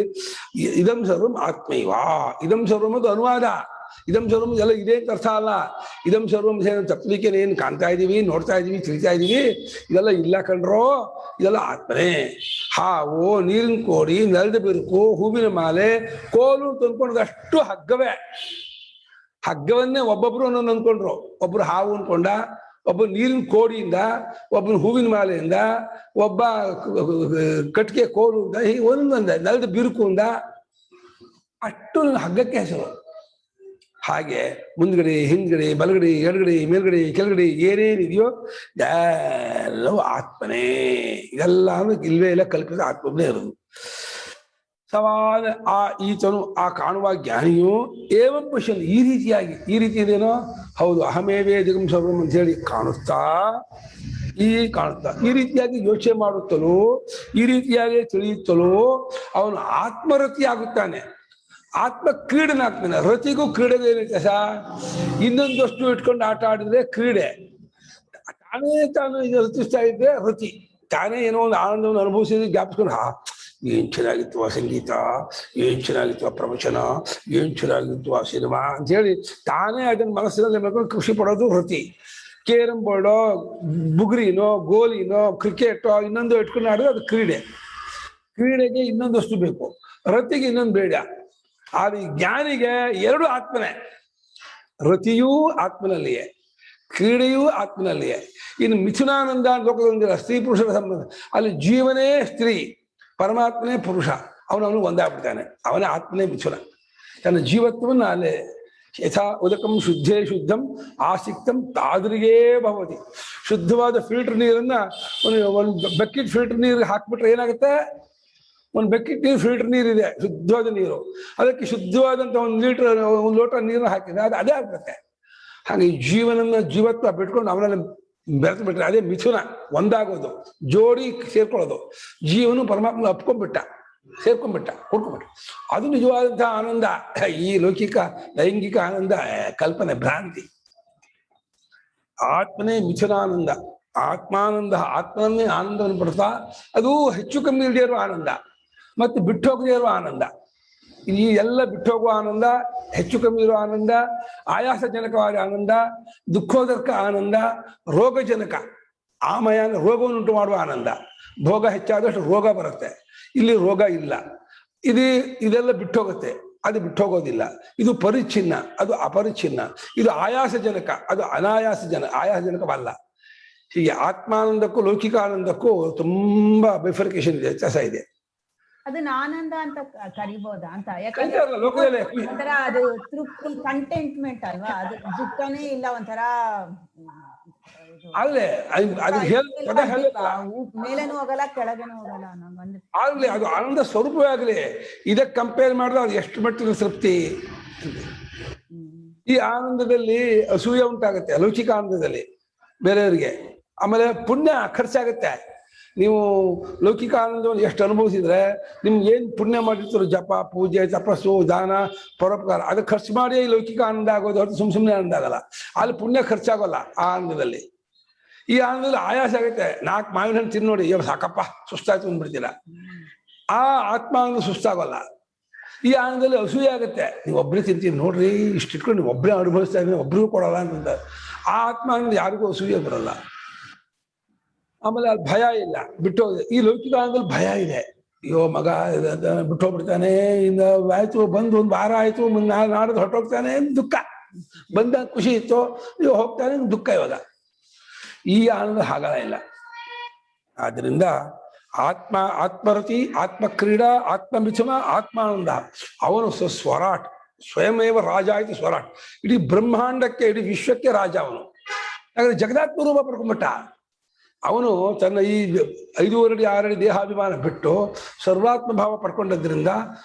ಇದಂ ಸರ್ವಂ ಆತ್ಮೈವ. ಇದಂ ಸರ್ವಂ ಅದು ಅನುವಾದ. ಇದಂ ಸರ್ವಂ ಎಲ್ಲ ಇದೇ ಅಂತ ಅರ್ಥ ಅಲ್ಲ. ಇದಂ ಸರ್ವಂ ತಪ್ಪಲಿಕ್ಕೆ ಏನು ಕಾಣ್ತಾ ಇದೀವಿ, ನೋಡ್ತಾ ಇದೀವಿ, ತಿಳಿತಾ ಇದೀವಿ, ಇದೆಲ್ಲ ಇಲ್ಲ ಕಂಡ್ರೋ, ಇದೆಲ್ಲ ಆತ್ಮನೇ. ಹಾವು, ನೀರಿನ ಕೋಡಿ, ನೆಲದ ಬಿರುಕು, ಹೂವಿನ ಮಾಲೆ, ಕೋಲು ತಂದ್ಕೊಂಡದಷ್ಟು ಹಗ್ಗವೇ. ಹಗ್ಗವನ್ನೇ ಒಬ್ಬೊಬ್ರು ಒಂದೊಂದು ಅಂದ್ಕೊಂಡ್ರು. ಒಬ್ರು ಹಾವು ಅನ್ಕೊಂಡ, ಒಬ್ಬ ನೀರಿನ ಕೋಡಿಯಿಂದ, ಒಬ್ಬನ ಹೂವಿನ ಮಾಲೆಯಿಂದ, ಒಬ್ಬ ಕಟ್ಟಿಗೆ ಕೋಲಿಂದ, ಹೀಗೆ ಒಂದೊಂದ ನೆಲದ ಬಿರುಕು ಇಂದ ಅಷ್ಟು ಹಗ್ಗಕ್ಕೆ ಹೆಸರು. ಹಾಗೆ ಮುಂದ್ಗಡೆ, ಹಿಂದ್ಗಡೆ, ಬಲಗಡೆ, ಎಡಗಡೆ, ಮೇಲ್ಗಡೆ, ಕೆಳಗಡೆ ಏನೇನಿದೆಯೋ ಎಲ್ಲವೂ ಆತ್ಮನೇ. ಇದೆಲ್ಲ ಇಲ್ವೇ ಇಲ್ಲ, ಕಲ್ಪಿತ ಆತ್ಮನೇ ಇರೋದು. ಸವಾದ ಈತನು ಆ ಕಾಣುವ ಜ್ಞಾನಿಯು ಏವಂ ಪಶ್ಯನ್, ಈ ರೀತಿಯಾಗಿ, ಈ ರೀತಿ ಇದೇನೋ ಹೌದು, ಅಹಮೇವೇ ಜಗಂ ಸರ್ವಂ ಅಂತ ಹೇಳಿ ಕಾಣುತ್ತಾ ಈ ರೀತಿಯಾಗಿ ಯೋಚನೆ ಮಾಡುತ್ತಲೋ, ಈ ರೀತಿಯಾಗಿ ತಿಳಿಯುತ್ತಲೋ ಅವನು ಆತ್ಮರತಿ ಆಗುತ್ತಾನೆ. ಆತ್ಮ ಕ್ರೀಡನಾಗ್ತಾನೆ. ರತಿಗೂ ಕ್ರೀಡೆಗೂ ಏನು ವ್ಯತ್ಯಾಸ? ಇನ್ನೊಂದು ವಸ್ತು ಇಟ್ಕೊಂಡು ಆಟ ಆಡಿದ್ರೆ ಕ್ರೀಡೆ, ತಾನು ರಚಿಸ್ತಾ ಇದ್ರೆ ರತಿ. ತಾನೇ ಏನೋ ಒಂದು ಆನಂದವನ್ನು ಅನುಭವಿಸಿದ್ರೆ ಜ್ಞಾಪಿಸ್ಕೊಂಡು, ಏನ್ ಚೆನ್ನಾಗಿತ್ತು ಆ ಸಂಗೀತ, ಏನ್ ಚೆನ್ನಾಗಿತ್ತು ಆ ಪ್ರವಚನ, ಏನ್ ಚೆನ್ನಾಗಿತ್ತು ಆ ಸಿನಿಮಾ ಅಂತ ಹೇಳಿ ತಾನೇ ಅದನ್ನ ಮನಸ್ಸಿನಲ್ಲಿ ಮಾಡ್ಕೊಂಡು ಖುಷಿ ಪಡೋದು ರತಿ. ಕೇರಂ ಬೋರ್ಡೋ, ಬುಗುರಿನೋ, ಗೋಲಿನೋ, ಕ್ರಿಕೆಟೋ ಇನ್ನೊಂದು ಇಟ್ಕೊಂಡು ಆಡೋದು ಅದು ಕ್ರೀಡೆ. ಕ್ರೀಡೆಗೆ ಇನ್ನೊಂದಷ್ಟು ಬೇಕು, ರತಿಗೆ ಇನ್ನೊಂದು ಬೇಡ. ಆದ್ರೆ ಜ್ಞಾನಿಗೆ ಎರಡು ಆತ್ಮನೇ. ರತಿಯೂ ಆತ್ಮನಲ್ಲಿಯೇ, ಕ್ರೀಡೆಯೂ ಆತ್ಮನಲ್ಲಿಯೇ. ಇನ್ನು ಮಿಥುನಾನಂದ ಲೋಕದೊಂದಿರ ಸ್ತ್ರೀ ಪುರುಷರ ಸಂಬಂಧ, ಅಲ್ಲಿ ಜೀವನೇ ಸ್ತ್ರೀ, ಪರಮಾತ್ಮನೇ ಪುರುಷ. ಅವನವನು ಒಂದಾಗ್ಬಿಡ್ತಾನೆ. ಅವನೇ ಆತ್ಮನೇ ಮಿಥುನ. ತನ್ನ ಜೀವತ್ವವನ್ನು ಅಲ್ಲೇ ಯಥಾ ಉದಕಂ ಶುದ್ಧೇ ಶುದ್ಧಂ ಆಸಿಕ್ತಂ ತಾದ್ರಿಗೇ ಭವತಿ. ಶುದ್ಧವಾದ ಫಿಲ್ಟರ್ ನೀರನ್ನ ಒಂದು ಬಕೆಟ್ ಫಿಲ್ಟರ್ ನೀರಿಗೆ ಹಾಕ್ಬಿಟ್ರೆ ಏನಾಗುತ್ತೆ? ಒಂದು ಬಕೆಟ್ ನೀರು ಫಿಲ್ಟರ್ ನೀರಿದೆ, ಶುದ್ಧವಾದ ನೀರು, ಅದಕ್ಕೆ ಶುದ್ಧವಾದಂಥ ಒಂದು ಲೋಟ ನೀರನ್ನು ಹಾಕಿದ್ರೆ ಅದು ಅದೇ ಆಗ್ಬಿಡುತ್ತೆ. ಹಾಗೆ ಈ ಜೀವತ್ವ ಬಿಟ್ಕೊಂಡು ಅವನಲ್ಲಿ ಬೆರೆತು ಬಿಟ್ರೆ ಅದೇ ಮಿಥುನ, ಒಂದಾಗೋದು, ಜೋಡಿ ಸೇರ್ಕೊಳ್ಳೋದು. ಜೀವನು ಪರಮಾತ್ಮ ಅಪ್ಕೊಂಡ್ಬಿಟ್ಟ, ಸೇರ್ಕೊಂಡ್ಬಿಟ್ಟ, ಹುಡ್ಕೊಂಡ್ಬಿಟ್ಟ. ಅದು ನಿಜವಾದಂತಹ ಆನಂದ. ಈ ಲೌಕಿಕ ಲೈಂಗಿಕ ಆನಂದ ಕಲ್ಪನೆ, ಭ್ರಾಂತಿ. ಆತ್ಮನೇ ಮಿಥುನಾನಂದ, ಆತ್ಮಾನಂದ. ಆತ್ಮನನ್ನೇ ಆನಂದವನ್ನು ಪಡ್ತಾ, ಅದು ಹೆಚ್ಚು ಕಮ್ಮಿ ಇಲ್ಲದೆ ಇರುವ ಆನಂದ, ಮತ್ತು ಬಿಟ್ಟು ಹೋಗದೇ ಇರುವ ಆನಂದ. ಈ ಎಲ್ಲ ಬಿಟ್ಟು ಹೋಗುವ ಆನಂದ, ಹೆಚ್ಚು ಕಮ್ಮಿ ಇರುವ ಆನಂದ, ಆಯಾಸಜನಕವಾದ ಆನಂದ, ದುಃಖೋದರ್ಕ ಆನಂದ, ರೋಗಜನಕ, ಆಮಯ ರೋಗವನ್ನು ಉಂಟು ಮಾಡುವ ಆನಂದ. ಭೋಗ ಹೆಚ್ಚಾದಷ್ಟು ರೋಗ ಬರುತ್ತೆ, ಇಲ್ಲಿ ರೋಗ ಇಲ್ಲ. ಇದೆಲ್ಲ ಬಿಟ್ಟು ಹೋಗುತ್ತೆ, ಅದು ಬಿಟ್ಟು ಹೋಗೋದಿಲ್ಲ. ಇದು ಪರಿಚ್ಛಿನ್ನ, ಅದು ಅಪರಿಚ್ಛಿನ್ನ. ಇದು ಆಯಾಸಜನಕ, ಅದು ಆಯಾಸಜನಕವಲ್ಲ. ಹೀಗೆ ಆತ್ಮಾನಂದಕ್ಕೂ ಲೌಕಿಕ ಆನಂದಕ್ಕೂ ತುಂಬಾ ಬೈಫರ್ಕೇಶನ್ ಇದೆ, ವ್ಯತ್ಯಾಸ ಇದೆ. ಅದನ್ನ ಆನಂದ ಅಂತ ಕರಿಬೋದಾ ಅಂತ? ಲೋಕದಲ್ಲಿ ಒಂಥರ ಅದು ತೃಪ್ತಿ, ಕಂಟೆಂಟ್ಮೆಂಟ್ ಅಲ್ವಾ? ಅದು ದುಃಖನೇ ಇಲ್ಲ, ಒಂಥರ ಅಲ್ಲೇ ಮೇಲೇನು ಹೋಗಲ್ಲ, ಕೆಳಗೇನು ಹೋಗಲ್ಲ ಅನ್ನೋ ಆಗ್ಲಿ, ಅದು ಆನಂದ ಸ್ವರೂಪವೇ ಆಗ್ಲಿ. ಇದಕ್ಕೆ ಕಂಪೇರ್ ಮಾಡಿದ್ರೆ ಅದು ಎಷ್ಟು ಮಟ್ಟಿನ ತೃಪ್ತಿ. ಈ ಆನಂದದಲ್ಲಿ ಅಸೂಯೆ ಉಂಟಾಗುತ್ತೆ, ಲೌಕಿಕ ಆನಂದದಲ್ಲಿ ಬೇರೆಯವರಿಗೆ. ಆಮೇಲೆ ಪುಣ್ಯ ಖರ್ಚಾಗುತ್ತೆ. ನೀವು ಲೌಕಿಕ ಆನಂದವನ್ನು ಎಷ್ಟು ಅನುಭವಿಸಿದ್ರೆ ನಿಮ್ಗೆ ಏನ್ ಪುಣ್ಯ ಮಾಡಿರ್ತಾರೋ, ಜಪ, ಪೂಜೆ, ತಪಸ್ಸು, ದಾನ, ಪರೋಪಕಾರ, ಅದು ಖರ್ಚು ಮಾಡಿ ಈ ಲೌಕಿಕ ಆನಂದ ಆಗೋದು ಹೊರತು ಸುಮ್ಮನೆ ಆನಂದ ಆಗಲ್ಲ. ಅಲ್ಲಿ ಪುಣ್ಯ ಖರ್ಚಾಗೋಲ್ಲ ಆ ಆನಂದದಲ್ಲಿ. ಈ ಆನಂದದಲ್ಲಿ ಆಯಾಸ ಆಗುತ್ತೆ. 4 ಮಾವಿನ ಹಣ್ಣು ತಿಂದು ನೋಡಿ, ಇವಾಗ ಸಾಕಪ್ಪ ಸುಸ್ತಾಯ್ತು ಅಂದ್ಬಿಡ್ತೀರ. ಆ ಆತ್ಮಾನಂದ ಸುಸ್ತಾಗೋಲ್ಲ. ಈ ಆನಂದದಲ್ಲಿ ಅಸೂಯೆ ಆಗುತ್ತೆ. ನೀವು ಒಬ್ಬರೇ ತಿಂತೀರಿ ನೋಡ್ರಿ, ಇಷ್ಟು ಇಟ್ಕೊಂಡು ನೀವು ಒಬ್ಬರೇ ಅನುಭವಿಸ್ತಾ ಇದ್ರೆ ಒಬ್ರಿಗೂ ಕೊಡಲ್ಲ ಅಂತ. ಆ ಆತ್ಮಾನಂದ ಯಾರಿಗೂ ಅಸೂಯೆ ಬರಲ್ಲ. ಆಮೇಲೆ ಅಲ್ಲಿ ಭಯ ಇಲ್ಲ, ಬಿಟ್ಟು ಹೋಗಿದೆ. ಈ ಲೌಕಿಕ ಆನಂದದಲ್ಲಿ ಭಯ ಇದೆ. ಅಯ್ಯೋ ಮಗ ಬಿಟ್ಟು ಹೋಗ್ಬಿಡ್ತಾನೆ, ಇನ್ನು ಆಯ್ತು ಬಂದು ಒಂದು ವಾರ ಆಯ್ತು, ನಾಡ್ದು ಹೊರಟೋಗ್ತಾನೆ ದುಃಖ. ಬಂದ ಖುಷಿ ಇತ್ತು, ಇವಾಗ ಹೋಗ್ತಾನೆ ದುಃಖ. ಇವಾಗ ಈ ಆನಂದ ಹಾಗಲ್ಲ ಇಲ್ಲ. ಆದ್ರಿಂದ ಆತ್ಮರತಿ, ಆತ್ಮಕ್ರೀಡಾ, ಆತ್ಮಮಿಥುನ, ಆತ್ಮಾನಂದ. ಅವನು ಸ್ವರಾಟ್, ಸ್ವಯಮೇವ ರಾಜ ಆಯ್ತು ಸ್ವರಾಟ್. ಇಡೀ ಬ್ರಹ್ಮಾಂಡಕ್ಕೆ, ಇಡೀ ವಿಶ್ವಕ್ಕೆ ರಾಜ ಅವನು. ಯಾಕಂದ್ರೆ ಜಗದಾತ್ಮ ರೂಪ ಪಡ್ಕೊಂಡ್ಬಿಟ್ಟ. ಅವನು ತನ್ನ ಈ 5 ಅಡಿ 6 ಅಡಿ ದೇಹಾಭಿಮಾನ ಬಿಟ್ಟು ಸರ್ವಾತ್ಮ ಭಾವ ಪಡ್ಕೊಂಡದ್ರಿಂದ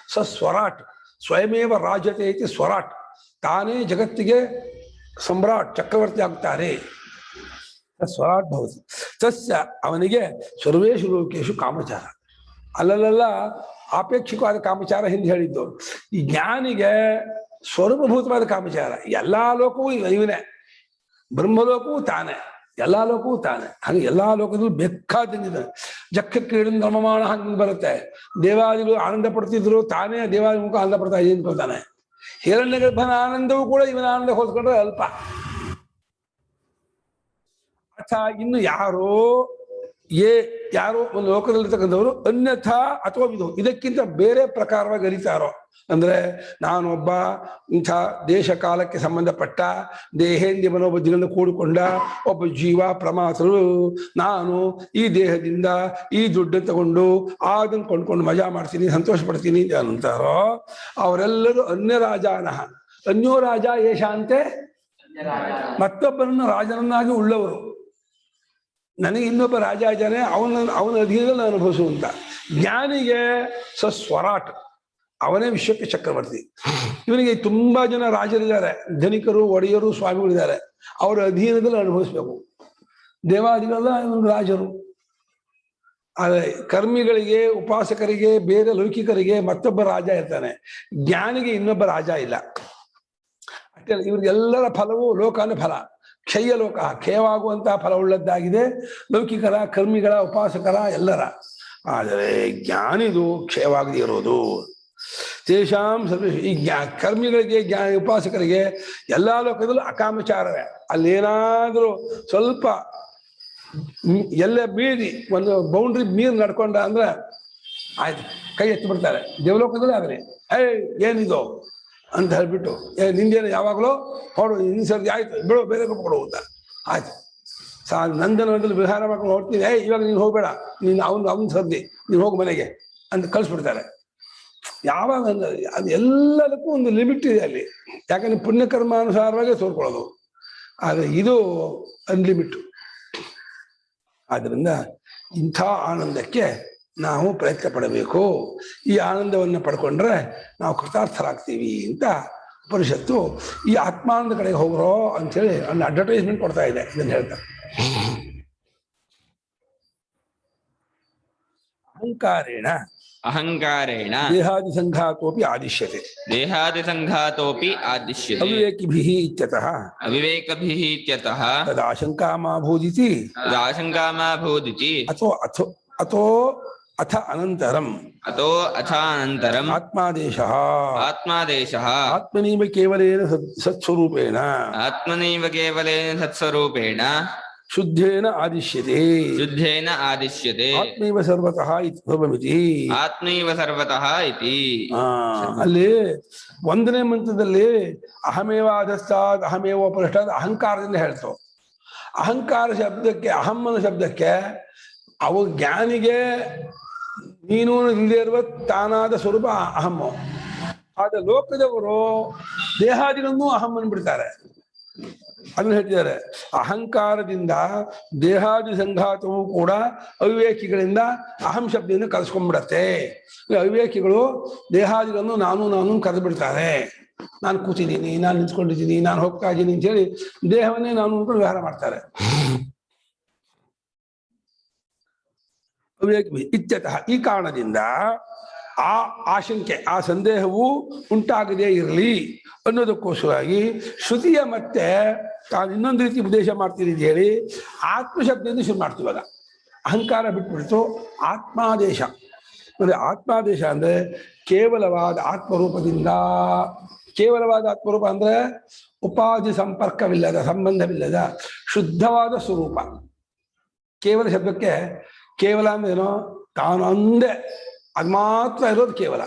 ಸ್ವರಾಟ್, ಸ್ವಯಮೇವ ರಾಜತೆ ಐತಿ ಸ್ವರಾಟ್. ತಾನೇ ಜಗತ್ತಿಗೆ ಸಮ್ರಾಟ್, ಚಕ್ರವರ್ತಿ ಆಗ್ತಾರೆ. ಸ್ವರಾಟ್ ಭವತಿ ತಸ್ಯ, ಅವನಿಗೆ ಸರ್ವೇಷು ಲೋಕೇಶು ಕಾಮಚಾರ. ಅಲ್ಲಲ್ಲ ಆಪೇಕ್ಷಿಕವಾದ ಕಾಮಚಾರ ಹಿಂದೆ ಹೇಳಿದ್ದು. ಈ ಜ್ಞಾನಿಗೆ ಸ್ವರೂಪಭೂತವಾದ ಕಾಮಚಾರ. ಎಲ್ಲಾ ಲೋಕವೂ ಇವನೇ, ಬ್ರಹ್ಮಲೋಕವೂ ತಾನೇ, ಎಲ್ಲಾ ಲೋಕವೂ ತಾನೆ. ಹಾಗೆ ಎಲ್ಲಾ ಲೋಕದಲ್ಲೂ ಬೇಕಾದಂಗಿದ್ದಾನೆ. ಜಕ್ಕ ಕ್ರೀಡೆ ಧರ್ಮಮಾನ ಹಂಗೆ ಬರುತ್ತೆ. ದೇವಾದಿಗಳು ಆನಂದ ಪಡ್ತಿದ್ರು, ತಾನೇ ದೇವಾದಿ ಮುಖ ಆನಂದ ಪಡ್ತಾ ಇದೆ ಅನ್ಕೊಳ್ತಾನೆ. ಹಿರಣ್ಯ ಗರ್ಭನ ಆನಂದವೂ ಕೂಡ ಇವನ ಆನಂದ ಹೋಲ್ಕೊಂಡ್ರೆ ಅಲ್ಪ. ಅಥವಾ ಇನ್ನು ಯಾರೋ ಒಂದು ಲೋಕದಲ್ಲಿರ್ತಕ್ಕಂಥವ್ರು ಅನ್ಯಥಾ ಅಥವಾ ಇದಕ್ಕಿಂತ ಬೇರೆ ಪ್ರಕಾರವಾಗಿ ಅರಿತಾರೋ, ಅಂದ್ರೆ ನಾನೊಬ್ಬ ಇಂಥ ದೇಶ ಕಾಲಕ್ಕೆ ಸಂಬಂಧಪಟ್ಟ ದೇಹೇಂದ್ರಿಯ ಮನೋಬುದ್ಧಿಗಳನ್ನು ಕೂಡಿಕೊಂಡ ಒಬ್ಬ ಜೀವ ಪ್ರಮಾತರು, ನಾನು ಈ ದೇಹದಿಂದ ಈ ದುಡ್ಡು ತಗೊಂಡು ಅದನ್ನು ಕೊಂಡ್ಕೊಂಡು ಮಜಾ ಮಾಡ್ತೀನಿ, ಸಂತೋಷ ಪಡ್ತೀನಿ ಅಂತಾರೋ, ಅವರೆಲ್ಲರೂ ಅನ್ಯರಾಜಾನಃ. ಅನ್ಯೋ ರಾಜ ಏಷ ಅಂತೆ, ಮತ್ತೊಬ್ಬರನ್ನು ರಾಜನನ್ನಾಗಿ ಉಳ್ಳವರು. ನನಗೆ ಇನ್ನೊಬ್ಬ ರಾಜ ಇದ್ದಾನೆ, ಅವನ ಅಧೀನದಲ್ಲಿ ಅನುಭವಿಸುವಂತ. ಜ್ಞಾನಿಗೆ ಸ್ವರಾಟ್, ಅವನೇ ವಿಶ್ವಕ್ಕೆ ಚಕ್ರವರ್ತಿ. ಇವನಿಗೆ ತುಂಬಾ ಜನ ರಾಜರಿದ್ದಾರೆ, ಧನಿಕರು, ಒಡೆಯರು, ಸ್ವಾಮಿಗಳಿದ್ದಾರೆ. ಅವರ ಅಧೀನದಲ್ಲಿ ಅನುಭವಿಸ್ಬೇಕು. ದೇವಾದಿಗಳೆಲ್ಲ ಇವನು ರಾಜರು. ಆದರೆ ಕರ್ಮಿಗಳಿಗೆ, ಉಪಾಸಕರಿಗೆ, ಬೇರೆ ಲೌಕಿಕರಿಗೆ ಮತ್ತೊಬ್ಬ ರಾಜ ಇರ್ತಾನೆ. ಜ್ಞಾನಿಗೆ ಇನ್ನೊಬ್ಬ ರಾಜ ಇಲ್ಲ. ಅಷ್ಟೇ, ಇವ್ರಿಗೆಲ್ಲರ ಫಲವು ಲೋಕಾನ ಫಲ, ಕ್ಷಯ ಲೋಕ, ಕ್ಷಯವಾಗುವಂತಹ ಫಲವುಳ್ಳದ್ದಾಗಿದೆ ಲೌಕಿಕರ, ಕರ್ಮಿಗಳ, ಉಪಾಸಕರ ಎಲ್ಲರ. ಆದರೆ ಜ್ಞಾನಿದು ಕ್ಷಯವಾಗದೇ ಇರೋದು. ತೇಷಾಂ ಸರ್ವ, ಈ ಕರ್ಮಿಗಳಿಗೆ, ಉಪಾಸಕರಿಗೆ ಎಲ್ಲಾ ಲೋಕದಲ್ಲೂ ಅಕಾಮಚಾರವೇ. ಅಲ್ಲೇನಾದ್ರೂ ಸ್ವಲ್ಪ ಎಲ್ಲ ಮೀರಿ, ಒಂದು ಬೌಂಡ್ರಿ ಮೀರಿ ನಡ್ಕೊಂಡ ಅಂದ್ರೆ ಆಯ್ತು, ಕೈ ಎತ್ತಿ ಬಿಡ್ತಾರೆ. ದೇವಲೋಕದಲ್ಲಿ ಆಗಲಿ ಏನಿದು ಅಂತ ಹೇಳ್ಬಿಟ್ಟು, ನಿಂದೇನು ಯಾವಾಗಲೂ ಹೊಡು, ಇನ್ನು ಸರ್ದಿ ಆಯ್ತು ಬಿಡು, ಬೇರೆ ಕೊಡು ಅಂತ ಆಯ್ತು. ನಂದನದಲ್ಲಿ ವಿಹಾರ ಮಾಡ್ಕೊಂಡು ಹೊಡ್ತೀನಿ, ಇವಾಗ ನೀನು ಹೋಗ್ಬೇಡ, ನೀನು ಅವನ ಸರ್ದಿ, ನೀನು ಹೋಗು ಮನೆಗೆ ಅಂತ ಕಳಿಸ್ಬಿಡ್ತಾರೆ. ಯಾವಾಗ ಅದು ಎಲ್ಲದಕ್ಕೂ ಒಂದು ಲಿಮಿಟ್ ಇದೆ ಅಲ್ಲಿ. ಯಾಕಂದ್ರೆ ಪುಣ್ಯಕರ್ಮಾನುಸಾರವಾಗಿ ತೋರ್ಕೊಳ್ಳೋದು. ಆದರೆ ಇದು ಅನ್ಲಿಮಿಟ್. ಆದ್ದರಿಂದ ಇಂಥ ಆನಂದಕ್ಕೆ ನಾವು ಪ್ರಯತ್ನ ಪಡಬೇಕು. ಈ ಆನಂದವನ್ನು ಪಡ್ಕೊಂಡ್ರೆ ನಾವು ಕೃತಾರ್ಥರಾಗ್ತೀವಿ ಅಂತ ಉಪನಿಷತ್ತು ಈ ಆತ್ಮಾನಂದ ಕಡೆಗೆ ಹೋಗ್ರೋ ಅಂಥೇಳಿ ಒಂದು ಅಡ್ವರ್ಟೈಸ್ಮೆಂಟ್ ಕೊಡ್ತಾ ಇದೆ. ಇದನ್ನು ಹೇಳ್ತಾರೆ. ಅಹಂಕಾರೇಣ ದೇಹಾದಿ ಸಂಘಾತೋಪಿ ಆದಿಶ್ಯತೆ. ಅವಿವೇಕಿಭಿಃ ಇತ್ಯತಃ ತದಾಶಂಕಾ ಮಾ ಭೂದಿತಿ ಅಥ ಅನಂತರಂ ಆತ್ಮಾದೇಶಃ ಆತ್ಮನೈವ ಕೇವಲೇನ ಸತ್ಸ್ವರೂಪೇಣ ಶುದ್ಧೇನ ಆದಿಶ್ಯತೆ ಆತ್ಮೈವ ಸರ್ವತಃ ಇತಿ. ಅಲ್ಲಿ 1ನೇ ಮಂತ್ರದಲ್ಲಿ ಅಹಮೇವ ಅಧಸ್ತಾತ್ ಅಹಮೇವ ಉಪರಿಷ್ಟಾತ್ ಅಹಂಕಾರದಿಂದ ಹೇಳ್ತು. ಅಹಂಕಾರ ಶಬ್ದಕ್ಕೆ, ಅಹಮ್ಮನ ಶಬ್ದಕ್ಕೆ ಅವು ಜ್ಞಾನಿಗೆ ನೀನು ಇಲ್ಲದೆ ಇರುವ ತಾನಾದ ಸ್ವರೂಪ ಅಹಮ್ಮು. ಆದ್ರೆ ಲೋಕದವರು ದೇಹಾದಿಗಳನ್ನು ಅಹಮ್ಮನ್ನು ಬಿಡ್ತಾರೆ. ಅದನ್ನು ಹೇಳ್ತಿದ್ದಾರೆ. ಅಹಂಕಾರದಿಂದ ದೇಹಾದಿ ಸಂಘಾತವೂ ಕೂಡ ಅವಿವೇಕಿಗಳಿಂದ ಅಹಂ ಶಬ್ದದಿಂದ ಕಲಿಸ್ಕೊಂಡ್ಬಿಡತ್ತೆ. ಅವಿವೇಕಿಗಳು ದೇಹಾದಿಗಳನ್ನು ನಾನು ಕರೆದು ಬಿಡ್ತಾರೆ. ನಾನು ಕೂತಿದ್ದೀನಿ, ನಾನು ನಿಂತ್ಕೊಂಡಿದ್ದೀನಿ, ನಾನು ಹೋಗ್ತಾ ಇದ್ದೀನಿ ಅಂತ ಹೇಳಿ ದೇಹವನ್ನೇ ನಾನು ಅಂದ್ಕೊಂಡು ವ್ಯವಹಾರ ಮಾಡ್ತಾರೆ. ಇತ್ಯತಃ, ಈ ಕಾರಣದಿಂದ ಆ ಆಶಂಕೆ, ಆ ಸಂದೇಹವು ಉಂಟಾಗದೇ ಇರಲಿ ಅನ್ನೋದಕ್ಕೋಸ್ಕರವಾಗಿ ಶ್ರುತಿಯ ಮತ್ತೆ ತಾನು ಇನ್ನೊಂದು ರೀತಿ ಉಪದೇಶ ಮಾಡ್ತೀನಿ ಅಂತ ಹೇಳಿ ಆತ್ಮಶಬ್ದದಿಂದ ಶುರು ಮಾಡ್ತೀವಾಗ. ಅಹಂಕಾರ ಬಿಟ್ಬಿಡ್ತು, ಆತ್ಮಾದೇಶ. ಅಂದ್ರೆ ಆತ್ಮಾದೇಶ ಅಂದ್ರೆ ಕೇವಲವಾದ ಆತ್ಮರೂಪದಿಂದ, ಕೇವಲವಾದ ಆತ್ಮರೂಪ ಅಂದ್ರೆ ಉಪಾಧಿ ಸಂಪರ್ಕವಿಲ್ಲದ, ಸಂಬಂಧವಿಲ್ಲದ ಶುದ್ಧವಾದ ಸ್ವರೂಪ. ಕೇವಲ ಶಬ್ದಕ್ಕೆ ಕೇವಲ ಅಂದ್ರೆ ಏನೋ, ತಾನು ಅಂದೆ ಅದು ಮಾತ್ರ ಇರೋದು ಕೇವಲ.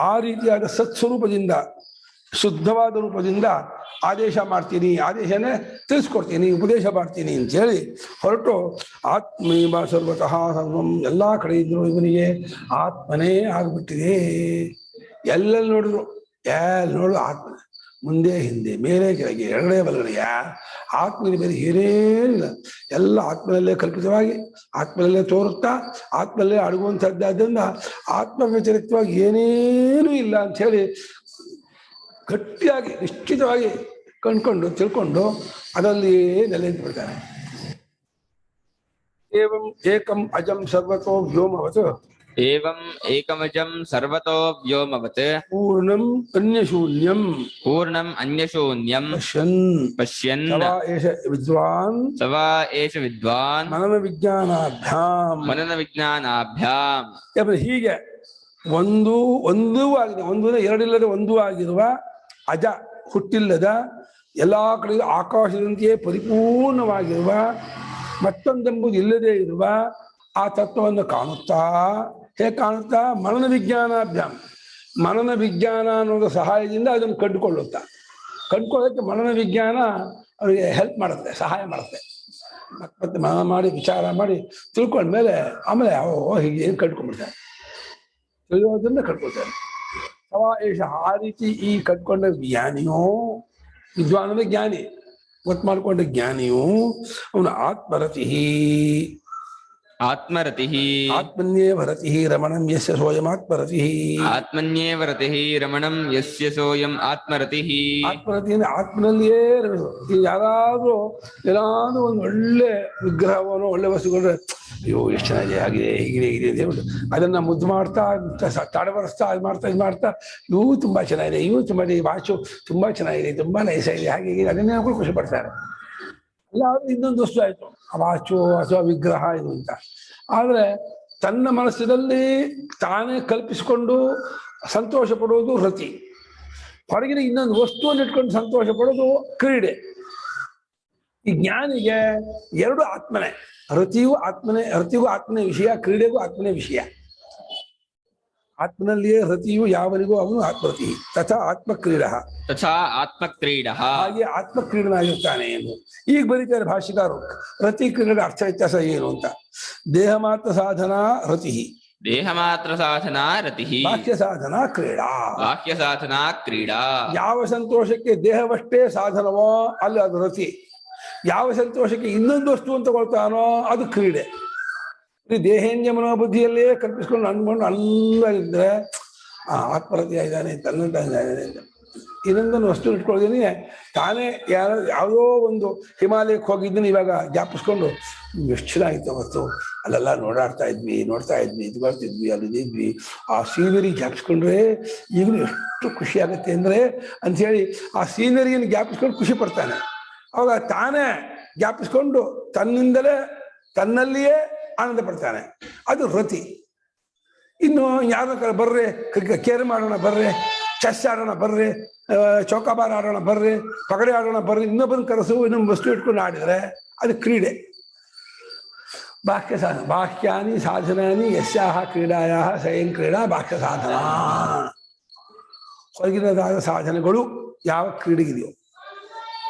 ಆ ರೀತಿಯಾದ ಸತ್ಸ್ವರೂಪದಿಂದ ಶುದ್ಧವಾದ ರೂಪದಿಂದ ಆದೇಶ ಮಾಡ್ತೀನಿ, ಆದೇಶನೇ ತಿಳಿಸ್ಕೊಡ್ತೀನಿ, ಉಪದೇಶ ಮಾಡ್ತೀನಿ ಅಂತೇಳಿ ಹೊರಟು ಆತ್ಮೀವ ಸರ್ವತಃ ಸರ್ವಂ, ಎಲ್ಲ ಕಡೆ ಇದ್ರು ಇವನಿಗೆ ಆತ್ಮನೇ ಆಗ್ಬಿಟ್ಟಿದೆ. ಎಲ್ಲೆಲ್ಲಿ ನೋಡಿದ್ರು ನೋಡಿದ್ರು ಆತ್ಮನೇ, ಮುಂದೆ ಹಿಂದೆ ಮೇಲೆ ಕೆಳಗೆ ಎಡಗಡೆ ಬಲಗಡೆಯ ಆತ್ಮನಿಗೆ ಬೇರೆ ಏನೇನಿಲ್ಲ, ಎಲ್ಲ ಆತ್ಮನಲ್ಲೇ ಕಲ್ಪಿತವಾಗಿ ಆತ್ಮನಲ್ಲೇ ತೋರುತ್ತಾ ಆತ್ಮನಲ್ಲೇ ಅಡಗುವಂಥದ್ದಾದ್ದರಿಂದ ಆತ್ಮ ವ್ಯತಿರಿಕ್ತವಾಗಿ ಏನೇನೂ ಇಲ್ಲ ಅಂಥೇಳಿ ಗಟ್ಟಿಯಾಗಿ ನಿಶ್ಚಿತವಾಗಿ ಕಂಡ್ಕೊಂಡು ತಿಳ್ಕೊಂಡು ಅದರಲ್ಲಿ ನೆಲೆ ನಿಂತುಬಿಡ್ತಾನೆ. ಏವಂ ಏಕಂ ಅಜಂ ಸರ್ವತೋ ವ್ಯೋಮವತ್, ಏವಂ ಏಕಮಜಂ ಸರ್ವತೋ ವ್ಯೋಮವತ್, ಪೂರ್ಣಂ ಅನ್ಯಶೂನ್ಯಂ ಪೂರ್ಣಂ ಅನ್ಯಶೂನ್ಯಂ ಪಶ್ಯನ್ ಪಶ್ಯನ್ ಸ ವಾ ಏಷ ವಿದ್ವಾನ್ ಸ ವಾ ಏಷ ವಿದ್ವಾನ್ ಮನನ ವಿಜ್ಞಾನಾಭ್ಯಾಂ. ಮನನ ವಿಜ್ಞಾನಾಭ್ಯಾಂ. ಹೀಗೆ ಒಂದೂ ಆಗಿದೆ, ಒಂದೂ ಎರಡಿಲ್ಲದೆ ಒಂದೂ ಆಗಿರುವ ಅಜ, ಹುಟ್ಟಿಲ್ಲದ, ಎಲ್ಲ ಕಡೆ ಆಕಾಶದಂತೆಯೇ ಪರಿಪೂರ್ಣವಾಗಿರುವ, ಮತ್ತೊಂದೆಂಬುದು ಇಲ್ಲದೆ ಇರುವ ಆ ತತ್ವವನ್ನು ಕಾಣುತ್ತಾ, ಹೇಗೆ ಕಾಣುತ್ತಾ? ಮನನ ವಿಜ್ಞಾನಾಭ್ಯಾಂ, ಮನನ ವಿಜ್ಞಾನ ಅನ್ನೋದು ಸಹಾಯದಿಂದ ಅದನ್ನು ಕಂಡುಕೊಳ್ಳೋಕ್ಕೆ ಮನನ ವಿಜ್ಞಾನ ಅವರಿಗೆ ಹೆಲ್ಪ್ ಮಾಡುತ್ತೆ, ಸಹಾಯ ಮಾಡುತ್ತೆ. ಮತ್ತೆ ಮನನ ಮಾಡಿ ವಿಚಾರ ಮಾಡಿ ತಿಳ್ಕೊಂಡ್ಮೇಲೆ ಆಮೇಲೆ ಹೀಗೆ ಏನು ಕಂಡುಕೊಂಡ್ಬಿಡ್ತಾರೆ, ತಿಳಿಯೋದನ್ನ ಕಟ್ಕೊಳ್ತಾರೆ. ಸವಾಏಷ, ಆ ರೀತಿ ಈ ಕಟ್ಕೊಂಡ ಜ್ಞಾನಿಯೋ, ವಿದ್ವಾನದ ಜ್ಞಾನಿ, ಗೊತ್ತು ಮಾಡಿಕೊಂಡ ಜ್ಞಾನಿಯು ಅವನು ಆತ್ಮರತಿ, ಆತ್ಮರತಿ, ಆತ್ಮನ್ಯೇವ ರತಿ ರಮಣಂ ಯಸ್ಯ ಸೋಯಂ ಆತ್ಮರತಿ, ಆತ್ಮನ್ಯೇವ ರತಿ ರಮಣಂ ಯಸ್ಯ ಸೋಯಂ ಆತ್ಮರತಿ. ಆತ್ಮರತಿ ಅಂದ್ರೆ ಆತ್ಮನಲ್ಲಿಯೇ ರಮಿಸು. ಈಗ ಯಾರಾದ್ರೂ ಏನಾದ್ರೂ ಒಂದು ಒಳ್ಳೆ ವಿಗ್ರಹವನ್ನು ಒಳ್ಳೆ ವಸ್ತುಕೊಂಡ್ರೆ ಅಯ್ಯೋ ಎಷ್ಟು ಚೆನ್ನಾಗಿದೆ, ಆಗಿದೆ ಹೀಗಿದೆ ಹೀಗಿದೆ ಅಂತ ಹೇಳ್ಬಿಟ್ಟು ಅದನ್ನ ಮುದ್ದು ಮಾಡ್ತಾ ತಡಬರಿಸ್ತಾ ಇದು ಮಾಡ್ತಾ ಇವು ತುಂಬಾ ಚೆನ್ನಾಗಿದೆ, ಇವು ತುಂಬಾ ವಾಚು ತುಂಬಾ ಚೆನ್ನಾಗಿದೆ, ತುಂಬಾ ನೈಸ್ ಆಗಿದೆ, ಹಾಗೆ ಹೀಗೆ ಅದನ್ನೇ ಹೇಳ್ಕೊಂಡು ಖುಷಿ ಪಡ್ತಾರೆ. ಅಲ್ಲ, ಇನ್ನೊಂದು ವಸ್ತು ಆಯ್ತು, ಆ ವಾಚು ಅಥವಾ ವಿಗ್ರಹ ಇದು ಅಂತ. ಆದ್ರೆ ತನ್ನ ಮನಸ್ಸಿನಲ್ಲಿ ತಾನೇ ಕಲ್ಪಿಸಿಕೊಂಡು ಸಂತೋಷ ಪಡುವುದು ರತಿ, ಹೊರಗಿನ ಇನ್ನೊಂದು ವಸ್ತುವನ್ನು ಇಟ್ಕೊಂಡು ಸಂತೋಷ ಪಡೋದು ಕ್ರೀಡೆ. ಈ ಜ್ಞಾನಿಗೆ ಎರಡು ಆತ್ಮನೇ, ರತಿಯೂ ಆತ್ಮನೇ ವಿಷಯ, ಕ್ರೀಡೆಗೂ ಆತ್ಮನೇ ವಿಷಯ. ಆತ್ಮನಲ್ಲಿಯೇ ರತಿಯು ಯಾವನಿಗೂ ಅವನು ಆತ್ಮರತಿ, ತಥಾ ಆತ್ಮಕ್ರೀಡ, ಹಾಗೆ ಆತ್ಮಕ್ರೀಡನಾಗಿರ್ತಾನೆ ಎಂದು ಈಗ ಬರೀತಾರೆ ಭಾಷ್ಯಕಾರರು. ರತಿ ಕ್ರೀಡೆಗೆ ಅರ್ಥ ವ್ಯತ್ಯಾಸ ಏನು ಅಂತ. ದೇಹ ಮಾತ್ರ ಸಾಧನಾ ರತಿ, ದೇಹ ಮಾತ್ರ ಸಾಧನಾ ರತಿ, ಬಾಹ್ಯ ಸಾಧನಾ ಕ್ರೀಡಾ, ಬಾಹ್ಯ ಸಾಧನಾ ಕ್ರೀಡಾ. ಯಾವ ಸಂತೋಷಕ್ಕೆ ದೇಹವಷ್ಟೇ ಸಾಧನವೋ ಅಲ್ಲಿ ಅದು ರತಿ, ಯಾವ ಸಂತೋಷಕ್ಕೆ ಇನ್ನೊಂದು ವಸ್ತು ಅಂತ ತಗೊಳ್ತಾನೋ ಅದು ಕ್ರೀಡೆ. ದೇಹೇಂದ್ರಿಯ ಮನೋಬುದ್ಧಿಯಲ್ಲೇ ಕಲ್ಪಿಸ್ಕೊಂಡು ಅಂದ್ಕೊಂಡು ಅಲ್ಲಾಗಿದ್ರೆ ಆತ್ಮರತಿ ಆಗಿದ್ದಾನೆ, ತನ್ನಂತಾಗಿದ್ದಾನೆ ಅಂತ. ಇನ್ನೊಂದನ್ನು ವಸ್ತು ಇಟ್ಕೊಳ್ತೀನಿ, ತಾನೇ ಯಾವುದೋ ಒಂದು ಹಿಮಾಲಯಕ್ಕೆ ಹೋಗಿದ್ದೀನಿ ಇವಾಗ ಜ್ಞಾಪಿಸ್ಕೊಂಡು ಎಷ್ಟು ಚೆನ್ನಾಗಿತ್ತು ವಸ್ತು, ಅಲ್ಲೆಲ್ಲ ನೋಡ್ತಾ ಇದ್ವಿ, ಇದು ಬರ್ತಿದ್ವಿ, ಅಲ್ಲಿದ್ವಿ, ಆ ಸೀನರಿ ಜ್ಞಾಪಿಸ್ಕೊಂಡ್ರೆ ಈಗಲೂ ಎಷ್ಟು ಖುಷಿ ಆಗುತ್ತೆ ಅಂದರೆ ಅಂಥೇಳಿ ಆ ಸೀನರಿಯನ್ನು ಜ್ಞಾಪಿಸ್ಕೊಂಡು ಖುಷಿ ಪಡ್ತಾನೆ. ಅವಾಗ ತಾನೇ ಜ್ಞಾಪಿಸ್ಕೊಂಡು ತನ್ನಲ್ಲಿಯೇ ಆನಂದ ಪಡ್ತಾನೆ, ಅದು ರತಿ. ಇನ್ನು ಯಾರ ಬರ್ರೆ ಕೇರ್ ಮಾಡೋಣ, ಬರ್ರೆ ಚೆಸ್ ಆಡೋಣ, ಬರ್ರೆ ಚೌಕಾಬಾರ ಆಡೋಣ, ಬರ್ರೆ ಪಗಡೆ ಆಡೋಣ, ಬರ್ರೆ ಇನ್ನೊಬ್ಬನ ಕರೆಸು ಇನ್ನೊಂದು ವಸ್ತು ಇಟ್ಕೊಂಡು ಆಡಿದರೆ ಅದು ಕ್ರೀಡೆ. ಬಾಹ್ಯ ಸಾಧನ, ಬಾಹ್ಯಾನಿ ಸಾಧನಾನಿ ಯಸ್ಯಾಹ ಕ್ರೀಡಾಯಾ ಸ್ವಯಂ ಕ್ರೀಡಾ ಬಾಹ್ಯ ಸಾಧನ. ಹೊರಗಿನದಾದ ಸಾಧನೆಗಳು ಯಾವ ಕ್ರೀಡೆಗಿದೆಯೋ.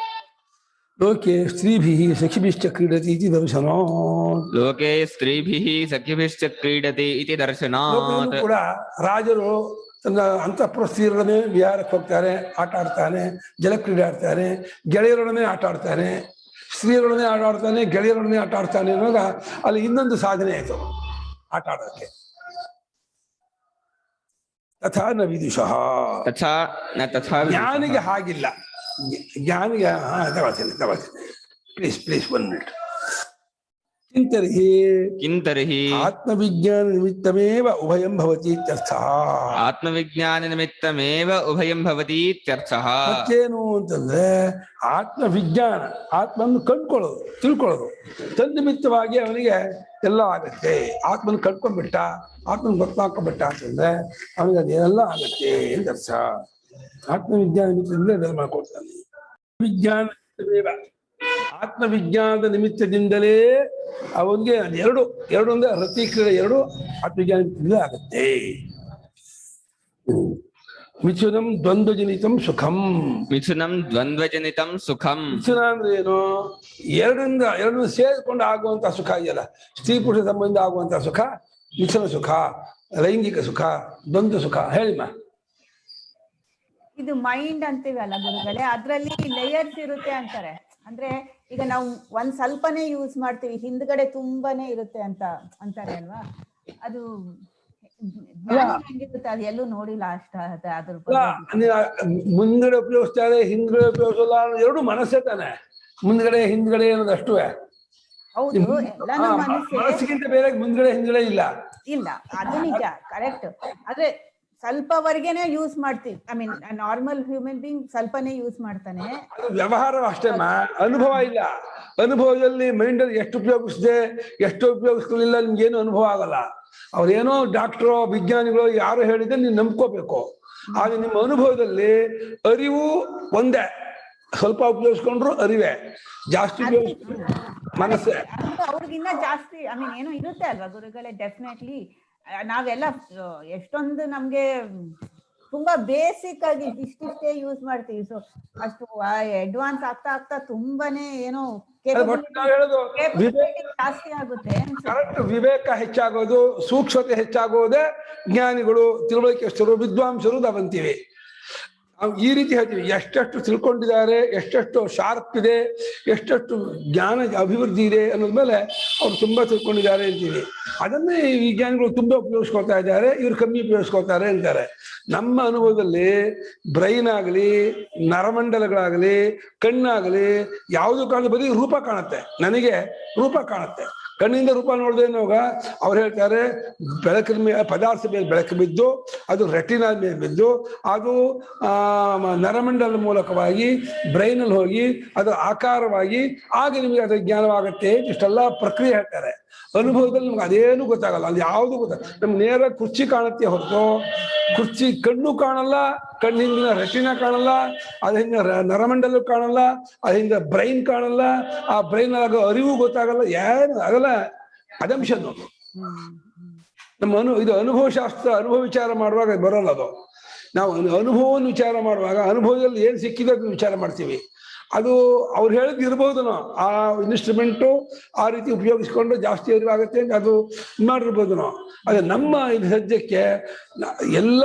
ಲೋಕೆ ಸ್ತ್ರೀಭಿಃ ಸಖಿಭಿಶ್ಚ ಕ್ರೀಡತಿ ಇತಿ ದರ್ಶನಾತ್, ಲೋಕೆ ಸ್ತ್ರೀಭಿಃ ಸಖಿಭಿಶ್ಚ ಕ್ರೀಡತಿ ಇತಿ ದರ್ಶನಾತ್. ಕೂಡ ರಾಜರು ತನ್ನ ಅಂತಃಪುರ ಸ್ತ್ರೀಯರೊಡನೆ ವಿಹಾರಕ್ಕೆ ಹೋಗ್ತಾರೆ, ಆಟ ಆಡ್ತಾನೆ, ಜಲಕ್ರೀಡೆ ಆಡ್ತಾನೆ, ಗೆಳೆಯರೊಡನೆ ಆಟ ಆಡ್ತಾನೆ, ಸ್ತ್ರೀಯರೊಡನೆ ಆಟ ಆಡ್ತಾನೆ, ಗೆಳೆಯರೊಡನೆ ಆಟ ಆಡ್ತಾನೆ ಅನ್ನೋವಾಗ ಅಲ್ಲಿ ಇನ್ನೊಂದು ಸಾಧನೆ ಆಯಿತು ಆಟ ಆಡೋಕ್ಕೆ. ತಥಾ ನ ವಿದುಷಃ, ಜ್ಞಾನಿಗೆ ಹಾಗಿಲ್ಲ. ಜ್ಞಾನಿಗೆ ತಗೊಳ್ತೀನಿ ಪ್ಲೀಸ್ 1 minute. ಕಿಂತರ್ಹಿ ಆತ್ಮವಿಜ್ಞಾನ ನಿಮಿತ್ತಮೇವ ಉಭಯಂ ಭವತಿ ಇತ್ಯರ್ಥಃ. ಆತ್ಮವಿಜ್ಞಾನ ನಿಮಿತ್ತಮೇವ ಉಭಯಂ ಭವತಿ ಇತ್ಯರ್ಥಃ. ಮತ್ತೇನು ಅಂತಂದ್ರೆ ಆತ್ಮವಿಜ್ಞಾನ, ಆತ್ಮನ್ನು ಕಂಡ್ಕೊಳ್ಳೋದು, ತಿಳ್ಕೊಳ್ಳೋದು, ತನ್ನಿಮಿತ್ತವಾಗಿ ಅವನಿಗೆ ಎಲ್ಲ ಆಗತ್ತೆ. ಆತ್ಮನ ಕಂಡ್ಕೊಂಡ್ಬಿಟ್ಟ, ಆತ್ಮನ ಗೊತ್ತಾಕೊಂಡ್ಬಿಟ್ಟ ಅಂತಂದ್ರೆ ಅವನಿಗೆ ಅದೆಲ್ಲ ಆಗತ್ತೆ ಅಂತ ಅರ್ಥ. ಆತ್ಮವಿಜ್ಞಾನ ನಿಮಿತ್ತದಿಂದ ಅದನ್ನು ಮಾಡ್ಕೊಳ್ತಾನೆ. ವಿಜ್ಞಾನ ಆತ್ಮವಿಜ್ಞಾನದ ನಿಮಿತ್ತದಿಂದಲೇ ಅವನಿಗೆ ಎರಡು ಅಂದ್ರೆ ರತಿ ಕ್ರೀಡೆ ಎರಡು ಆತ್ಮವಿಜ್ಞಾನದಿಂದ ಆಗುತ್ತೆ. ಮಿಥುನಂ ದ್ವಂದ್ವಜನಿತಂ ಸುಖಂ. ಮಿಥುನಂ ದ್ವಂದ್ವಜನಿತಂ ಸುಖಂ. ಮಿಥುನ ಅಂದ್ರೆ ಏನು? ಎರಡು ಸೇರಿಕೊಂಡು ಆಗುವಂತ ಸುಖ ಇದೆಯಲ್ಲ, ಸ್ತ್ರೀ ಪುರುಷ ಸಂಬಂಧ ಆಗುವಂತ ಸುಖ ಮಿಥುನ ಸುಖ, ಲೈಂಗಿಕ ಸುಖ, ದ್ವಂದ್ವ ಸುಖ. ಹೇಳಿಮ್ಮ. ಇದು ಮೈಂಡ್ ಅಂತೀವಲ್ಲ ಗುರುಗಳೇ, ಅದ್ರಲ್ಲಿ ಲೇಯರ್ಸ್ ಇರುತ್ತೆ ಅಂತಾರೆ. ಅಂದ್ರೆ ಈಗ ನಾವು ಒಂದ್ ಸ್ವಲ್ಪನೇ ಯೂಸ್ ಮಾಡ್ತೀವಿ, ಹಿಂದ್ಗಡೆ ತುಂಬಾನೇ ಇರುತ್ತೆ ಅಂತ ಅಂತಾರೆ ಅಲ್ವಾ? ಅದು ಹೆಂಗಿರುತ್ತೆ ಅದು ಎಲ್ಲೂ ನೋಡಿಲ್ಲ ಅದ್ರ ಮುಂದ್ಗಡೆ ಉಪಯೋಗಿಸ್ತಾರೆ, ಹಿಂದ್ಗಡೆ ಉಪಯೋಗಿಸಲ್ಲ, ಎರಡು ಮನಸ್ಸೇ ತಾನೆ. ಮುಂದ್ಗಡೆ ಹಿಂದ್ಗಡೆ ಅನ್ನೋದು ಅಷ್ಟುವೆ. ಹೌದು, ಎಲ್ಲಾನು ಮನಸ್ಸಿಗಿಂತ ಬೇರೆ ಮುಂದ್ಗಡೆ ಹಿಂದ್ಗಡೆ ಇಲ್ಲ. ಅದು ನಿಜ, ಕರೆಕ್ಟ್. ಆದ್ರೆ ಸ್ವಲ್ಪವರೆಗೆನೆ ಯೂಸ್ ಮಾಡ್ತೀವಿ. I mean normal human being ಸ್ವಲ್ಪನೇ ಯೂಸ್ ಮಾಡ್ತಾನೆ. ವ್ಯವಹಾರ ಅಷ್ಟೇ, ಅನುಭವ ಇಲ್ಲ. ಅನುಭವದಲ್ಲಿ ಮೈಂಡ್ ಅಲ್ಲಿ ಎಷ್ಟು ಉಪಯೋಗಿಸಿದೆ ಎಷ್ಟು ಉಪಯೋಗಿಸ್ಕೊಳ್ಳಿಲ್ಲ ನಿಮ್ಗೇನು ಅನುಭವ ಆಗಲ್ಲ. ಅವ್ರೇನೋ ಡಾಕ್ಟ್ರು ವಿಜ್ಞಾನಿಗಳು ಯಾರು ಹೇಳಿದ್ರೆ ನೀವು ನಂಬ್ಕೋಬೇಕು. ಆದ್ರೆ ನಿಮ್ಮ ಅನುಭವದಲ್ಲಿ ಅರಿವು ಒಂದೇ, ಸ್ವಲ್ಪ ಉಪಯೋಗಿಸ್ಕೊಂಡ್ರು ಅರಿವೆ, ಜಾಸ್ತಿ ಉಪಯೋಗಿಸ್ಕೊಂಡ್ರು ಮನಸ್ಸೇ. ಅವ್ರಿಗಿನ್ನ ಜಾಸ್ತಿ ಐ ಮೀನ್ ಏನೋ ಇರುತ್ತೆ ಅಲ್ವಾ ಗುರುಗಳೇ? ಡೆಫಿನೆಟ್ಲಿ ನಾವೆಲ್ಲ ಎಷ್ಟೊಂದು ನಮ್ಗೆ ತುಂಬಾ ಬೇಸಿಕ್ ಆಗಿ ಇಷ್ಟಿಷ್ಟೇ ಯೂಸ್ ಮಾಡ್ತೀವಿ. ಸೊ ಅಷ್ಟು ಅಡ್ವಾನ್ಸ್ ಆಗ್ತಾ ಆಗ್ತಾ ತುಂಬಾನೇ ಏನೋ ಜಾಸ್ತಿ ಆಗುತ್ತೆ. ಕರೆಕ್ಟ್. ವಿವೇಕ ಹೆಚ್ಚಾಗೋದು, ಸೂಕ್ಷ್ಮತೆ ಹೆಚ್ಚಾಗೋದೇ ಜ್ಞಾನಿಗಳು, ತಿಳುವಳಿಕೆಸ್ಥರು, ವಿದ್ವಾಂಸರು ನಾವಂತೀವಿ. ನಾವು ಈ ರೀತಿ ಹೇಳ್ತೀವಿ, ಎಷ್ಟೆಷ್ಟು ತಿಳ್ಕೊಂಡಿದ್ದಾರೆ, ಎಷ್ಟೆಷ್ಟು ಶಾರ್ಪ್ ಇದೆ, ಎಷ್ಟೆಷ್ಟು ಜ್ಞಾನ ಅಭಿವೃದ್ಧಿ ಇದೆ ಅನ್ನೋದ ಮೇಲೆ ಅವ್ರು ತುಂಬಾ ತಿಳ್ಕೊಂಡಿದ್ದಾರೆ ಅಂತೀವಿ. ಅದನ್ನೇ ಈ ವಿಜ್ಞಾನಿಗಳು ತುಂಬಾ ಉಪಯೋಗಿಸ್ಕೊಳ್ತಾ ಇದ್ದಾರೆ, ಇವ್ರು ಕಮ್ಮಿ ಉಪಯೋಗಿಸ್ಕೊಳ್ತಾರೆ ಅಂತಾರೆ. ನಮ್ಮ ಅನುಭವದಲ್ಲಿ ಬ್ರೈನ್ ಆಗಲಿ, ನರಮಂಡಲಗಳಾಗಲಿ, ಕಣ್ಣಾಗಲಿ ಯಾವುದು ಕಾಣುತ್ತೆ, ಬರೀ ರೂಪ ಕಾಣುತ್ತೆ. ನನಗೆ ರೂಪ ಕಾಣುತ್ತೆ, ಕಣ್ಣಿಂದ ರೂಪ ನೋಡ್ದೇನೋಗ ಅವ್ರು ಹೇಳ್ತಾರೆ ಬೆಳಕಿನ ಮೇಲೆ ಪದಾರ್ಥ ಮೇಲೆ ಬೆಳಕು ಬಿದ್ದು ಅದು ರೆಟಿನಾ ಮೇಲೆ ಬಿದ್ದು ಅದು ನರಮಂಡಲ ಮೂಲಕವಾಗಿ ಬ್ರೈನಲ್ಲಿ ಹೋಗಿ ಅದರ ಆಕಾರವಾಗಿ ಆಗ ನಿಮಗೆ ಅದರ ಜ್ಞಾನವಾಗುತ್ತೆ. ಇಷ್ಟೆಲ್ಲ ಪ್ರಕ್ರಿಯೆ ಹೇಳ್ತಾರೆ. ಅನುಭವದಲ್ಲಿ ನಮ್ಗೆ ಅದೇನು ಗೊತ್ತಾಗಲ್ಲ, ಅಲ್ಲಿ ಯಾವುದು ಗೊತ್ತಾಗಲ್ಲ. ನಮ್ಗೆ ನೇರ ಕುರ್ಚಿ ಕಾಣುತ್ತೆ ಹೊರತು ಕುರ್ಚಿ ಕಣ್ಣು ಕಾಣಲ್ಲ, ಕಣ್ಣಿಂದ ರೆಟಿನಾ ಕಾಣಲ್ಲ, ಅದರಿಂದ ನರಮಂಡಲ ಕಾಣಲ್ಲ, ಅದರಿಂದ ಬ್ರೈನ್ ಕಾಣಲ್ಲ, ಆ ಬ್ರೈನ್ ಆಗೋ ಅರಿವು ಗೊತ್ತಾಗಲ್ಲ, ಏನು ಆಗಲ್ಲ. ಅದಂಶನು ನಮ್ಮ ಇದು ಅನುಭವ ಶಾಸ್ತ್ರ. ಅನುಭವ ವಿಚಾರ ಮಾಡುವಾಗ ಬರೋಲ್ಲ ಅದು. ನಾವು ಅನುಭವವನ್ನು ವಿಚಾರ ಮಾಡುವಾಗ ಅನುಭವದಲ್ಲಿ ಏನು ಸಿಕ್ಕಿದೆ ಅದನ್ನು ವಿಚಾರ ಮಾಡ್ತೀವಿ. ಅದು ಅವ್ರು ಹೇಳಿದ್ ಇರ್ಬೋದನೋ, ಆ ಇನ್ಸ್ಟ್ರೂಮೆಂಟು ಆ ರೀತಿ ಉಪಯೋಗಿಸ್ಕೊಂಡು ಜಾಸ್ತಿ ಅರಿವಾಗುತ್ತೆ ಅಂತ ಅದು ಮಾಡಿರ್ಬೋದನೋ. ಅದೇ ನಮ್ಮ ಇದು ಸದ್ಯಕ್ಕೆ ಎಲ್ಲ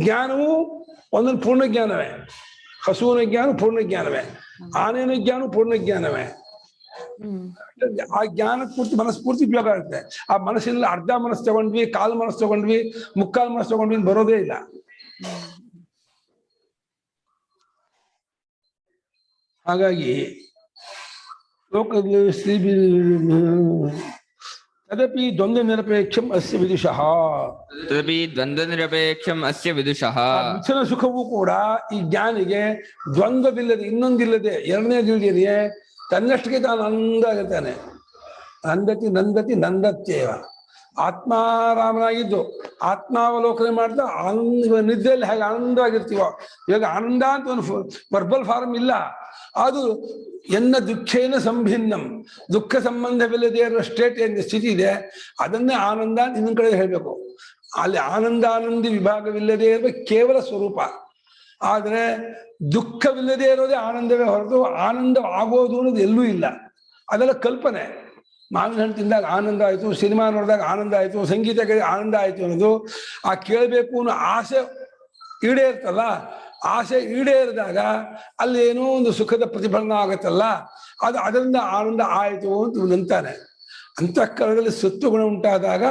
ಜ್ಞಾನವೂ ಒಂದೊಂದು ಪೂರ್ಣ ಜ್ಞಾನವೇ. ಹಸುವಿನ ಜ್ಞಾನ ಪೂರ್ಣ ಜ್ಞಾನವೇ, ಆನೆಯ ಜ್ಞಾನ ಪೂರ್ಣ ಜ್ಞಾನವೇ. ಆ ಜ್ಞಾನ ಪೂರ್ತಿ ಮನಸ್ಪೂರ್ತಿ ಉಪಯೋಗ ಆಗುತ್ತೆ. ಆ ಮನಸ್ಸಿನಲ್ಲಿ ಅರ್ಧ ಮನಸ್ಸು ತಗೊಂಡ್ವಿ, ಕಾಲು ಮನಸ್ಸು ತಗೊಂಡ್ವಿ, ಮುಕ್ಕಾಲು ಮನಸ್ಸು ತಗೊಂಡ್ವಿ ಬರೋದೇ ಇಲ್ಲ. ಹಾಗಾಗಿ ಲೋಕದಲ್ಲಿ ತದಪಿ ದ್ವಂದ್ವ ನಿರಪೇಕ್ಷಂ ಅಸ್ಯ ವಿದುಷಃ. ತದಪಿ ದ್ವಂದ್ವ ನಿರಪೇಕ್ಷಂ ಅಸ್ಯ ವಿದುಷಃ. ಮಿಥುನ ಸುಖವೂ ಕೂಡ ಈ ಜ್ಞಾನಿಗೆ ದ್ವಂದ್ವವಿಲ್ಲದೆ, ಇನ್ನೊಂದಿಲ್ಲದೆ, ಎರಡನೇದಿಲ್ಲದೆ ತನ್ನಷ್ಟಕ್ಕೆ ತಾನು ಆನಂದ ಆಗಿರ್ತಾನೆ. ನಂದತಿ ನಂದತಿ ನಂದತ್ಯೇವ. ಆತ್ಮಾರಾಮನಾಗಿದ್ದು ಆತ್ಮಾವಲೋಕನೆ ಮಾಡ್ತಾ ಆನಂದ, ನಿದ್ದೆಯಲ್ಲಿ ಹೇಗೆ ಆನಂದವಾಗಿರ್ತೀವೋ, ಇವಾಗ ಆನಂದ ಅಂತ ಒಂದು ವರ್ಬಲ್ ಫಾರ್ಮ್ ಇಲ್ಲ. ಅದು ಎನ್ನ ದುಃಖೇನ ಸಂಭಿನ್ನಂ, ದುಃಖ ಸಂಬಂಧವಿಲ್ಲದೆ ಇರುವ ಸ್ಟೇಟ್ ಏನು ಸ್ಥಿತಿ ಇದೆ ಅದನ್ನೇ ಆನಂದ ಅಂತ ಇನ್ನೊಂದು ಕಡೆ ಹೇಳಬೇಕು. ಅಲ್ಲಿ ಆನಂದಿ ವಿಭಾಗವಿಲ್ಲದೆ ಇರುವ ಕೇವಲ ಸ್ವರೂಪ. ಆದರೆ ದುಃಖವಿಲ್ಲದೆ ಇರೋದೇ ಆನಂದವೇ ಹೊರತು ಆನಂದ ಆಗೋದು ಅನ್ನೋದು ಎಲ್ಲೂ ಇಲ್ಲ. ಅದೆಲ್ಲ ಕಲ್ಪನೆ. ಮಾವಿನ ಹಣ್ಣು ತಿಂದಾಗ ಆನಂದ ಆಯಿತು, ಸಿನಿಮಾ ನೋಡಿದಾಗ ಆನಂದ ಆಯಿತು, ಸಂಗೀತ ಆನಂದ ಆಯಿತು ಅನ್ನೋದು ಆ ಕೇಳಬೇಕು ಅನ್ನೋ ಆಸೆ ಈಡೇರ್ತಲ್ಲ. ಆಸೆ ಈಡೇರಿದಾಗ ಅಲ್ಲಿ ಏನೋ ಒಂದು ಸುಖದ ಪ್ರತಿಫಲನ ಆಗತ್ತಲ್ಲ, ಅದು ಅದರಿಂದ ಆನಂದ ಆಯಿತು ಅಂತ ನಂತಾನೆ. ಅಂತಃಕರಣದಲ್ಲಿ ಸತ್ವಗುಣ ಉಂಟಾದಾಗ,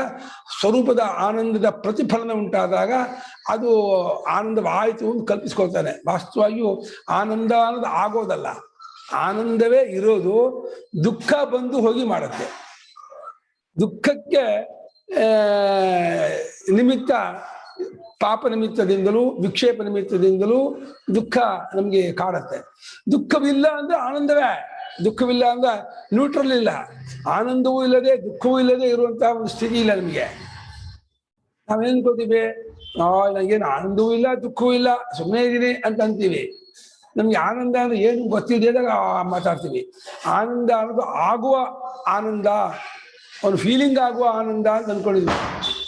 ಸ್ವರೂಪದ ಆನಂದದ ಪ್ರತಿಫಲನ ಉಂಟಾದಾಗ ಅದು ಆನಂದವಾಯಿತು ಅಂತ ಕಲ್ಪಿಸ್ಕೊಳ್ತಾನೆ. ವಾಸ್ತವವಾಗಿಯೂ ಆನಂದ ಅನ್ನೋದು ಆಗೋದಲ್ಲ, ಆನಂದವೇ ಇರೋದು. ದುಃಖ ಬಂದು ಹೋಗಿ ಮಾಡುತ್ತೆ. ದುಃಖಕ್ಕೆ ನಿಮಿತ್ತ ಪಾಪ ನಿಮಿತ್ತದಿಂದಲೂ ವಿಕ್ಷೇಪ ನಿಮಿತ್ತದಿಂದಲೂ ದುಃಖ ನಮಗೆ ಕಾಡುತ್ತೆ. ದುಃಖವಿಲ್ಲ ಅಂದ್ರೆ ಆನಂದವೇ. ದುಃಖವಿಲ್ಲ ಅಂದ್ರೆ ನ್ಯೂಟ್ರಲ್ ಇಲ್ಲ. ಆನಂದವೂ ಇಲ್ಲದೆ ದುಃಖವೂ ಇಲ್ಲದೆ ಇರುವಂತಹ ಒಂದು ಸ್ಥಿತಿ ಇಲ್ಲ ನಮಗೆ. ನಾವೇನ್ ಅನ್ಕೋತೀವಿ, ನನಗೇನು ಆನಂದವೂ ಇಲ್ಲ ದುಃಖವೂ ಇಲ್ಲ, ಸುಮ್ಮನೆ ಇದ್ದೀನಿ ಅಂತ ಅಂತೀವಿ. ನಮ್ಗೆ ಆನಂದ ಅಂದ್ರೆ ಏನು ಗೊತ್ತಿಲ್ಲದಾಗ ಮಾತಾಡ್ತೀವಿ. ಆನಂದ ಅನ್ನೋದು ಆಗುವ ಆನಂದ, ಒಂದು ಫೀಲಿಂಗ್ ಆಗುವ ಆನಂದ ಅಂತ ಅನ್ಕೊಂಡಿದ್ವಿ.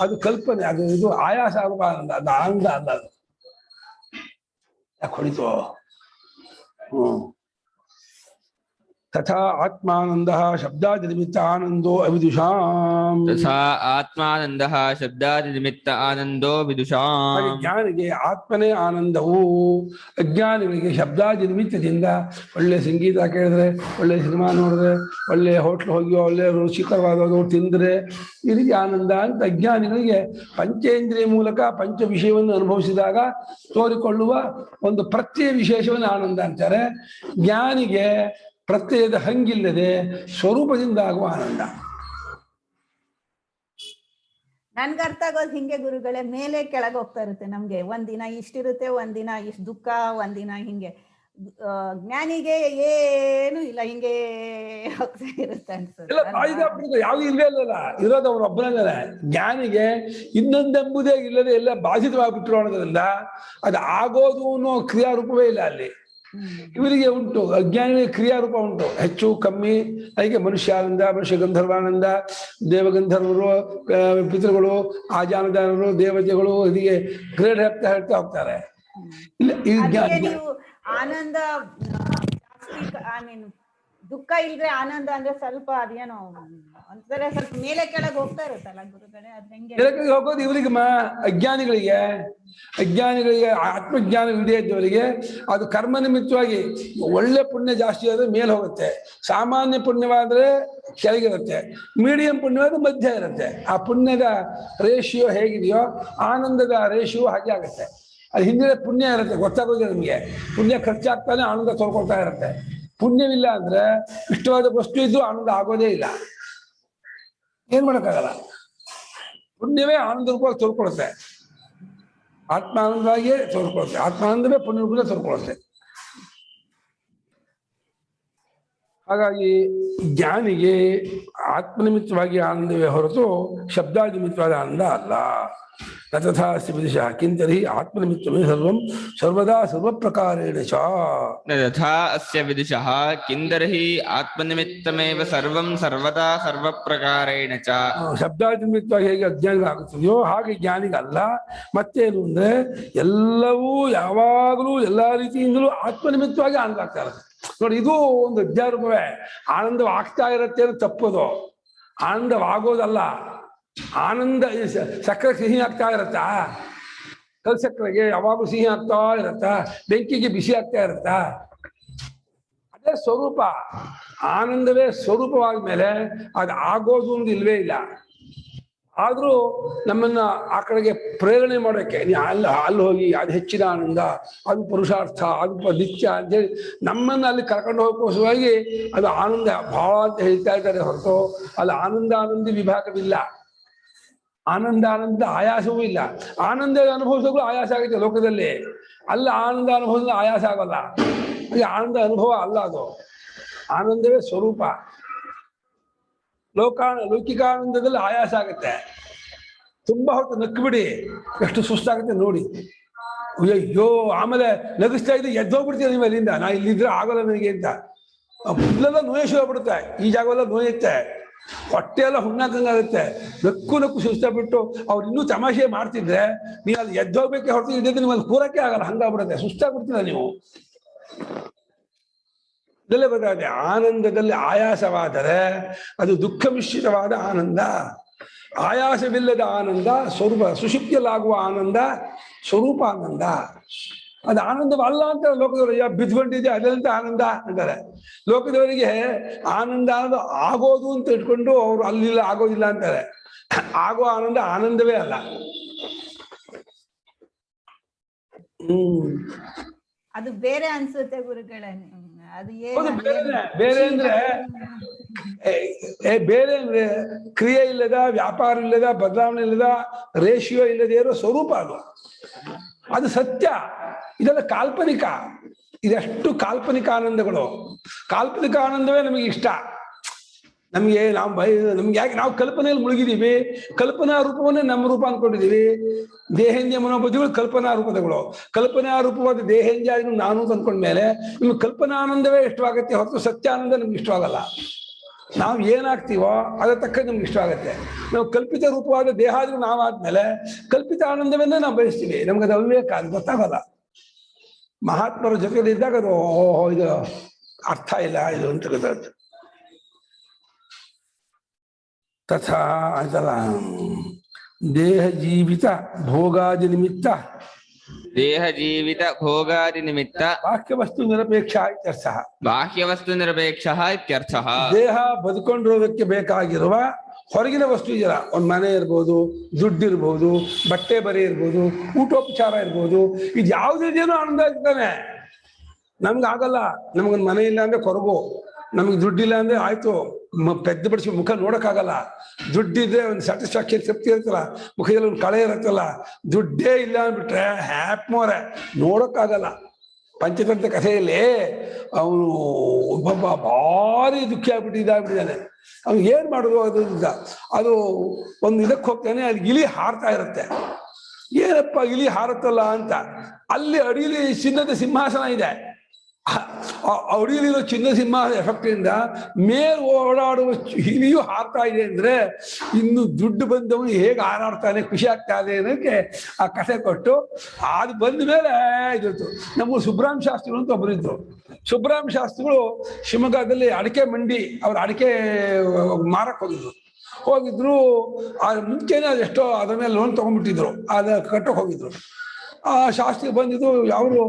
ಅದು ಕಲ್ಪನೆ, ಅದು ಇದು ಆಯಾಸ ಆಗುವ ಆನಂದ, ಅದು ಆನಂದ ಅಲ್ಲ. ಅದು ಯಾಕೆ ಹೊಡಿತು? ತಥಾ ಆತ್ಮಾನಂದಃ ಶಬ್ದಾದಿನಿಮಿತ್ತ ಆನಂದೋ ಅವಿದುಷಾಂ. ತಥಾ ಆತ್ಮಾನಂದಃ ಶಬ್ದಾದಿನಿಮಿತ್ತ ಆನಂದೋ ವಿದುಷಾಂ. ಜ್ಞಾನಿಗೆ ಆತ್ಮನೇ ಆನಂದವು, ಅಜ್ಞಾನಿಗಳಿಗೆ ಶಬ್ದಾದಿ ನಿಮಿತ್ತದಿಂದ ಒಳ್ಳೆ ಸಂಗೀತ ಕೇಳಿದ್ರೆ, ಒಳ್ಳೆ ಸಿನಿಮಾ ನೋಡಿದ್ರೆ, ಒಳ್ಳೆ ಹೋಟ್ಲ್ ಹೋಗಿ ಒಳ್ಳೆ ರುಚಿಕರವಾದವು ತಿಂದ್ರೆ ಈ ರೀತಿ ಆನಂದ ಅಂತ ಅಜ್ಞಾನಿಗಳಿಗೆ ಪಂಚೇಂದ್ರಿಯ ಮೂಲಕ ಪಂಚ ವಿಷಯವನ್ನು ಅನುಭವಿಸಿದಾಗ ತೋರಿಕೊಳ್ಳುವ ಒಂದು ಪ್ರತ್ಯಯ ವಿಶೇಷವನ್ನು ಆನಂದ ಅಂತಾರೆ. ಜ್ಞಾನಿಗೆ ಪ್ರತ್ಯಯದ ಹಂಗಿಲ್ಲದೆ ಸ್ವರೂಪದಿಂದ ಆಗುವ ಆನಂದ. ನನ್ಗೆ ಅರ್ಥ ಆಗೋದು ಹಿಂಗೆ ಗುರುಗಳೇ, ಮೇಲೆ ಕೆಳಗೆ ಹೋಗ್ತಾ ಇರುತ್ತೆ ನಮ್ಗೆ. ಒಂದಿನ ಇಷ್ಟಿರುತ್ತೆ, ಒಂದಿನ ಇಷ್ಟು ದುಃಖ, ಒಂದಿನ ಹಿಂಗೆ. ಜ್ಞಾನಿಗೆ ಏನು ಇಲ್ಲ, ಹಿಂಗೆ ಹೋಗ್ತಾ ಇರುತ್ತೆ ಅನ್ಸುತ್ತೆ. ಯಾವ್ದು ಇಲ್ವೇ ಇಲ್ಲಲ್ಲ, ಇರೋದು ಅವ್ರ ಒಬ್ಬನೇ. ಜ್ಞಾನಿಗೆ ಇನ್ನೊಂದೆಂಬುದೇ ಇಲ್ಲದೆ ಎಲ್ಲ ಬಾಧಿತವಾಗಿಬಿಟ್ಟಿರೋದ್ರಿಂದ ಅದು ಆಗೋದು ಅನ್ನೋ ಕ್ರಿಯಾರೂಪವೇ ಇಲ್ಲ ಅಲ್ಲಿ. ಇವರಿಗೆ ಉಂಟು, ಅಜ್ಞಾನಿಗಳಿಗೆ ಕ್ರಿಯಾರೂಪ ಉಂಟು, ಹೆಚ್ಚು ಕಮ್ಮಿ. ಅದಕ್ಕೆ ಮನುಷ್ಯಾನಂದ, ಮನುಷ್ಯ ಗಂಧರ್ವಾನಂದ, ದೇವಗಂಧರ್ವರು, ಪಿತೃಗಳು, ಆಜಾನದಾನರು, ದೇವತೆಗಳು, ಹೀಗೆ ಗ್ರೇಡ್ ಹೇಳ್ತಾ ಹೋಗ್ತಾರೆ. ನೀವು ಆನಂದ ಜಾಸ್ತಿ, ಐ ಮೀನ್ ದುಃಖ ಇಲ್ದ್ರೆ ಆನಂದ ಅಂದ್ರೆ ಸ್ವಲ್ಪ ಅದೇನೋ ಒಂಥರ ಸ್ವಲ್ಪ ಮೇಲೆ ಕೆಳಗೆ ಹೋಗ್ತಾ ಇರುತ್ತಲ್ಲ ಗುರುಗಳೇ, ಅದ್ ಹೆಂಗೆ ಹೋಗೋದು ಇವರಿಗೆ ಅಜ್ಞಾನಿಗಳಿಗೆ ಆತ್ಮಜ್ಞಾನ ಇಲ್ಲದೆ ಇದ್ದವರಿಗೆ ಅದು ಕರ್ಮ ನಿಮಿತ್ತವಾಗಿ ಒಳ್ಳೆ ಪುಣ್ಯ ಜಾಸ್ತಿ ಆದ್ರೆ ಮೇಲೆ ಹೋಗುತ್ತೆ, ಸಾಮಾನ್ಯ ಪುಣ್ಯವಾದ್ರೆ ಕೆಳಗಿರುತ್ತೆ, ಮೀಡಿಯಂ ಪುಣ್ಯವಾದ್ರೆ ಮಧ್ಯ ಇರುತ್ತೆ. ಆ ಪುಣ್ಯದ ರೇಷಿಯೋ ಹೇಗಿದೆಯೋ ಆನಂದದ ರೇಷಿಯೋ ಹಾಗೆ ಆಗುತ್ತೆ. ಅದು ಹಿಂದಿನ ಪುಣ್ಯ ಇರುತ್ತೆ, ಗೊತ್ತಾಗೋದಿಲ್ಲ ನಿಮಗೆ. ಪುಣ್ಯ ಖರ್ಚಾಗ್ತಾನೆ ಆನಂದ ತೋರ್ಕೊಳ್ತಾ ಇರುತ್ತೆ. ಪುಣ್ಯವಿಲ್ಲ ಅಂದ್ರೆ ಇಷ್ಟವಾದ ವಸ್ತು ಇದ್ದು ಆನಂದ ಆಗೋದೇ ಇಲ್ಲ. ಏನ್ ಮಾಡೋಕ್ಕಾಗಲ್ಲ. ಪುಣ್ಯವೇ ಆನಂದ ರೂಪವಾಗಿ ತೋರ್ಕೊಳುತ್ತೆ, ಆತ್ಮಾನಂದವಾಗಿಯೇ ತೋರ್ಕೊಳುತ್ತೆ, ಆತ್ಮಾನಂದವೇ ಪುಣ್ಯ ರೂಪದಲ್ಲಿ ತೋರ್ಕೊಳುತ್ತೆ. ಹಾಗಾಗಿ ಜ್ಞಾನಿಗೆ ಆತ್ಮನಿಮಿತ್ತವಾಗಿ ಆನಂದವೇ ಹೊರತು ಶಬ್ದಾನಿಮಿತ್ತವಾದ ಆನಂದ ಅಲ್ಲ. ತಥಾ ಅಸ್ತಿ ವಿದುಷಃ ಕಿಂತರ್ಹಿ ಆತ್ಮನಿಮಿತ್ತಮೇ ಸರ್ವಂ ಸರ್ವದಾ ಸರ್ವಪ್ರಕಾರೇಣ ಚ. ತಥಾ ಅಸ್ಯ ವಿದುಷಃ ಕಿಂತರ್ಹಿ ಆತ್ಮನಿಮಿತ್ತಮೇವ ಸರ್ವಂ ಸರ್ವದಾ ಸರ್ವಪ್ರಕಾರೇಣ ಚ. ಶಬ್ದಾನಿಮಿತ್ತವಾಗಿ ಹೇಗೆ ಅಜ್ಞಾನಿಗಾಗುತ್ತದೆಯೋ ಹಾಗೆ ಜ್ಞಾನಿಗಲ್ಲ. ಮತ್ತೇನು ಅಂದ್ರೆ ಎಲ್ಲವೂ ಯಾವಾಗಲೂ ಎಲ್ಲಾ ರೀತಿಯಿಂದಲೂ ಆತ್ಮನಿಮಿತ್ತವಾಗಿ ಆನಂದ ಆಗ್ತಾ ಇರುತ್ತೆ. ನೋಡಿ, ಇದು ಒಂದು ಅಧ್ಯಾರೂಪವೇ. ಆನಂದವಾಗ್ತಾ ಇರುತ್ತೆ ಅಂತ ತಪ್ಪೋದು, ಆನಂದವಾಗೋದಲ್ಲ. ಆನಂದ ಸಕ್ಕರೆ ಸಿಹಿ ಆಗ್ತಾ ಇರತ್ತಾ? ಕಲ್ ಸಕ್ಕರೆಗೆ ಯಾವಾಗೂ ಸಿಹಿ ಆಗ್ತಾ ಇರತ್ತಾ? ಬೆಂಕಿಗೆ ಬಿಸಿ ಆಗ್ತಾ ಇರತ್ತಾ? ಅದೇ ಸ್ವರೂಪ. ಆನಂದವೇ ಸ್ವರೂಪವಾದ ಮೇಲೆ ಅದು ಆಗೋದು ಒಂದು ಇಲ್ವೇ ಇಲ್ಲ. ಆದ್ರೂ ನಮ್ಮನ್ನ ಆ ಕಡೆಗೆ ಪ್ರೇರಣೆ ಮಾಡೋಕ್ಕೆ, ನೀ ಅಲ್ಲಿ ಹೋಗಿ ಅದು ಹೆಚ್ಚಿನ ಆನಂದ, ಅದು ಪುರುಷಾರ್ಥ, ಅದು ನಿತ್ಯ ಅಂತೇಳಿ ನಮ್ಮನ್ನ ಅಲ್ಲಿ ಕರ್ಕೊಂಡು ಹೋಗೋಸವಾಗಿ ಅದು ಆನಂದ ಭಾಳ ಅಂತ ಹೇಳ್ತಾ ಇದ್ದಾರೆ ಹೊರತು ಅಲ್ಲಿ ಆನಂದ ವಿಭಾಗವಿಲ್ಲ, ಆನಂದ ಆಯಾಸವೂ ಇಲ್ಲ. ಆನಂದ ಅನುಭವಿಸೋದು ಆಯಾಸ ಆಗುತ್ತೆ ಲೋಕದಲ್ಲಿ, ಅಲ್ಲ ಆನಂದ ಅನುಭವಿಸೋದು ಆಯಾಸ ಆಗೋಲ್ಲ. ಆನಂದ ಅನುಭವ ಅಲ್ಲ, ಅದು ಆನಂದವೇ ಸ್ವರೂಪ. ಲೌಕಿಕಾನಂದದಲ್ಲಿ ಆಯಾಸ ಆಗುತ್ತೆ. ತುಂಬಾ ಹೊತ್ತು ನಕ್ಬಿಡಿ, ಎಷ್ಟು ಸುಸ್ತಾಗುತ್ತೆ ನೋಡಿ. ಅಯ್ಯೋ, ಆಮೇಲೆ ನಗಿಸ್ತಾ ಇದ್ದು ಎದ್ದೋಗ್ಬಿಡ್ತೀವಿ ನೀವು ಅಲ್ಲಿಂದ. ನಾ ಇಲ್ಲಿದ್ರೆ ಆಗೋಲ್ಲ ನನಗೆ ಅಂತ. ಇಲ್ಲೆಲ್ಲ ನೋಯೇ ಶುರು ಆಗ್ಬಿಡುತ್ತೆ, ಈ ಜಾಗವೆಲ್ಲ ನೋಯುತ್ತೆ, ಹೊಟ್ಟೆ ಎಲ್ಲ ಹುಣ್ಣಾಕಂಗಾಗುತ್ತೆ. ನಕ್ಕು ಸುಸ್ತಾಗ್ಬಿಟ್ಟು ಅವ್ರು ಇನ್ನೂ ತಮಾಷೆ ಮಾಡ್ತಿದ್ರೆ ನೀವು ಅಲ್ಲಿ ಎದ್ದೋಗ್ಬೇಕೆ ಹೊರತು ಇದ್ದಿದ್ದು ನಿಮ್ಮಲ್ಲಿ ಕೂರಕ್ಕೆ ಆಗಲ್ಲ, ಹಂಗಾಗ್ಬಿಡುತ್ತೆ, ಸುಸ್ತಾಗ್ಬಿಡ್ತೀರ ನೀವು. ಇದೆಲ್ಲ ಗೊತ್ತಾಗುತ್ತೆ. ಆನಂದದಲ್ಲಿ ಆಯಾಸವಾದರೆ ಅದು ದುಃಖ ಮಿಶ್ರಿತವಾದ ಆನಂದ. ಆಯಾಸವಿಲ್ಲದ ಆನಂದ ಸ್ವರೂಪ, ಸುಷುಪ್ತಿಯಲ್ಲಾಗುವ ಆನಂದ ಸ್ವರೂಪ ಆನಂದ. ಅದು ಆನಂದವಲ್ಲ ಅಂತ ಲೋಕದವರಿಗೆ ಬಿದ್ಕೊಂಡಿದೆ ಅದರಂತ ಆನಂದ ಅಂತಾರೆ. ಲೋಕದವರಿಗೆ ಆನಂದ ಅನ್ನೋದು ಆಗೋದು ಅಂತ ಇಟ್ಕೊಂಡು ಅವರು ಅಲ್ಲಿಲ್ಲ ಆಗೋದಿಲ್ಲ ಅಂತಾರೆ. ಆಗೋ ಆನಂದವೇ ಅಲ್ಲ. ಅದು ಬೇರೆ ಅನ್ಸುತ್ತೆ ಗುರುಗಳೇ. ಅದು ಬೇರೆ ಅಂದ್ರೆ ಬೇರೆ ಅಂದ್ರೆ ಕ್ರಿಯೆ ಇಲ್ಲದ, ವ್ಯಾಪಾರ ಇಲ್ಲದ, ಬದಲಾವಣೆ ಇಲ್ಲದ, ರೇಷಿಯೋ ಇಲ್ಲದೆ ಇರೋ ಸ್ವರೂಪ ಅದು ಸತ್ಯ. ಇದೆಲ್ಲ ಕಾಲ್ಪನಿಕ. ಇದೆಷ್ಟು ಕಾಲ್ಪನಿಕ ಆನಂದಗಳು. ಕಾಲ್ಪನಿಕ ಆನಂದವೇ ನಮಗೆ ಇಷ್ಟ. ನಮ್ಗೆ ನಮ್ಗೆ ಯಾಕೆ ನಾವು ಕಲ್ಪನೆಯಲ್ಲಿ ಮುಳುಗಿದೀವಿ, ಕಲ್ಪನಾ ರೂಪವನ್ನೇ ನಮ್ಮ ರೂಪ ಅನ್ಕೊಂಡಿದೀವಿ. ದೇಹೇಂದ್ರಿಯ ಮನೋಬುದ್ಧಿಗಳು ಕಲ್ಪನಾ ರೂಪದಗಳು. ಕಲ್ಪನಾ ರೂಪವಾದ ದೇಹೇಂದ್ರಿಯ ನಾನು ಅಂತ ಅಂದ್ಕೊಂಡ್ಮೇಲೆ ನಿಮ್ಗೆ ಕಲ್ಪನಾನಂದವೇ ಇಷ್ಟವಾಗುತ್ತೆ ಹೊರತು ಸತ್ಯಾನಂದ ನಮ್ಗೆ ಇಷ್ಟವಾಗಲ್ಲ. ನಾವು ಏನಾಗ್ತೀವೋ ಅದ್ರ ತಕ್ಕ ನಮ್ಗೆ ಇಷ್ಟ ಆಗುತ್ತೆ. ನಾವು ಕಲ್ಪಿತ ರೂಪವಾದ ದೇಹಾದಿಗಳು ನಾವಾದ್ಮೇಲೆ ಕಲ್ಪಿತ ಆನಂದವನ್ನೇ ನಾವು ಬಯಸ್ತೀವಿ. ನಮ್ಗೆ ಅದು ಅವಿವೇಕ, ಅದು ಗೊತ್ತಾಗಲ್ಲ. ಮಹಾತ್ಮರ ಜೊತೆಗೆ ಇದ್ದಾಗ ಅದು ಇದು ಅರ್ಥ ಇಲ್ಲ ಇದು ಅಂತ ಗೊತ್ತಾಗುತ್ತೆ. ತಥಾ ಆಯ್ತಲ್ಲ, ದೇಹ ಜೀವಿತ ಭೋಗಾದಿ ನಿಮಿತ್ತ ದೇಹ ಜೀವಿತ ಭೋಗಾದಿ ನಿಮಿತ್ತ ಬಾಹ್ಯವಸ್ತು ನಿರಪೇಕ್ಷ ಇತ್ಯರ್ಥ. ಬಾಹ್ಯವಸ್ತು ನಿರಪೇಕ್ಷ ಇತ್ಯರ್ಥಃ. ದೇಹ ಬದುಕೊಂಡಿರೋದಕ್ಕೆ ಬೇಕಾಗಿರುವ ಹೊರಗಿನ ವಸ್ತು ಇದೆಯಲ್ಲ, ಒಂದು ಮನೆ ಇರ್ಬೋದು, ದುಡ್ಡಿರ್ಬೋದು, ಬಟ್ಟೆ ಬರೆ ಇರ್ಬೋದು, ಊಟೋಪಚಾರ ಇರ್ಬೋದು, ಇದು ಯಾವುದೇನೋ ಆನಂದ ಆಗ್ತಾನೆ. ನಮ್ಗಾಗಲ್ಲ. ನಮ್ಗೊಂದು ಮನೆ ಇಲ್ಲ ಅಂದ್ರೆ ಕೊರಗು, ನಮ್ಗೆ ದುಡ್ಡಿಲ್ಲ ಅಂದ್ರೆ ಆಯ್ತು ಪೆದ್ದು ಬಿಡಿಸಿ ಮುಖ ನೋಡಕ್ಕಾಗಲ್ಲ. ದುಡ್ಡಿದ್ರೆ ಒಂದು ಸ್ಯಾಟಿಸ್ಫ್ಯಾಕ್ಷನ್ ತೃಪ್ತಿ ಇರುತ್ತಲ್ಲ, ಮುಖದಲ್ಲಿ ಒಂದು ಕಳೆ ಇರುತ್ತಲ್ಲ. ದುಡ್ಡೇ ಇಲ್ಲ ಅಂದ್ಬಿಟ್ರೆ ಹ್ಯಾಪ್ ಮೋರೆ ನೋಡಕ್ಕಾಗಲ್ಲ. ಪಂಚತಂತ್ರ ಕಥೆಯಲ್ಲಿ ಅವನು ಒಬ್ಬೊಬ್ಬ ಭಾರಿ ದುಃಖಿ ಇದಾಗ್ಬಿಟ್ಟಿದ್ದಾನೆ. ಅವ್ನು ಏನ್ ಮಾಡೋದು ಅದು ಒಂದು ಇದಕ್ಕೆ ಹೋಗ್ತಾನೆ, ಅಲ್ಲಿ ಇಲಿ ಹಾರ್ತಾ ಇರುತ್ತೆ. ಏನಪ್ಪ ಇಲಿ ಹಾರುತ್ತಲ್ಲ ಅಂತ, ಅಲ್ಲಿ ಅಡಿಲಿ ಚಿನ್ನದ ಸಿಂಹಾಸನ ಇದೆ. ಅಡಿಲಿರೋ ಚಿನ್ನ ಸಿಂಹಾಸನ ಎಫೆಕ್ಟ್ ಇಂದ ಮೇಲ್ ಓಡಾಡುವ ಇಲಿಯು ಹಾರ್ತಾ ಇದೆ ಅಂದ್ರೆ ಇನ್ನು ದುಡ್ಡು ಬಂದವನು ಹೇಗೆ ಹಾರಾಡ್ತಾನೆ, ಖುಷಿ ಆಗ್ತಾ ಇದೆ ಅನ್ನೋಕ್ಕೆ ಆ ಕಥೆ ಕೊಟ್ಟು ಅದು ಬಂದ ಮೇಲೆ ಇದಿತ್ತು. ನಮ್ಮ ಸುಬ್ರಾಮ್ ಶಾಸ್ತ್ರಿಗಳು ಅಂತ ಒಬ್ಬರಿದ್ರು. ಸುಬ್ರಾಮ್ ಶಾಸ್ತ್ರಿಗಳು ಶಿವಮೊಗ್ಗದಲ್ಲಿ ಅಡಿಕೆ ಮಂಡಿ, ಅವ್ರ ಅಡಿಕೆ ಮಾರಕ್ ಹೋಗಿದ್ರು. ಮುಂಚೆನೆ ಅದೆಷ್ಟೋ ಅದ್ರ ಮೇಲೆ ಲೋನ್ ತಗೊಂಡ್ಬಿಟ್ಟಿದ್ರು, ಅದ ಕಟ್ಟಕ್ಕೆ ಹೋಗಿದ್ರು. ಆ ಶಾಸ್ತ್ರಿ ಬಂದಿದ್ದು ಅವರು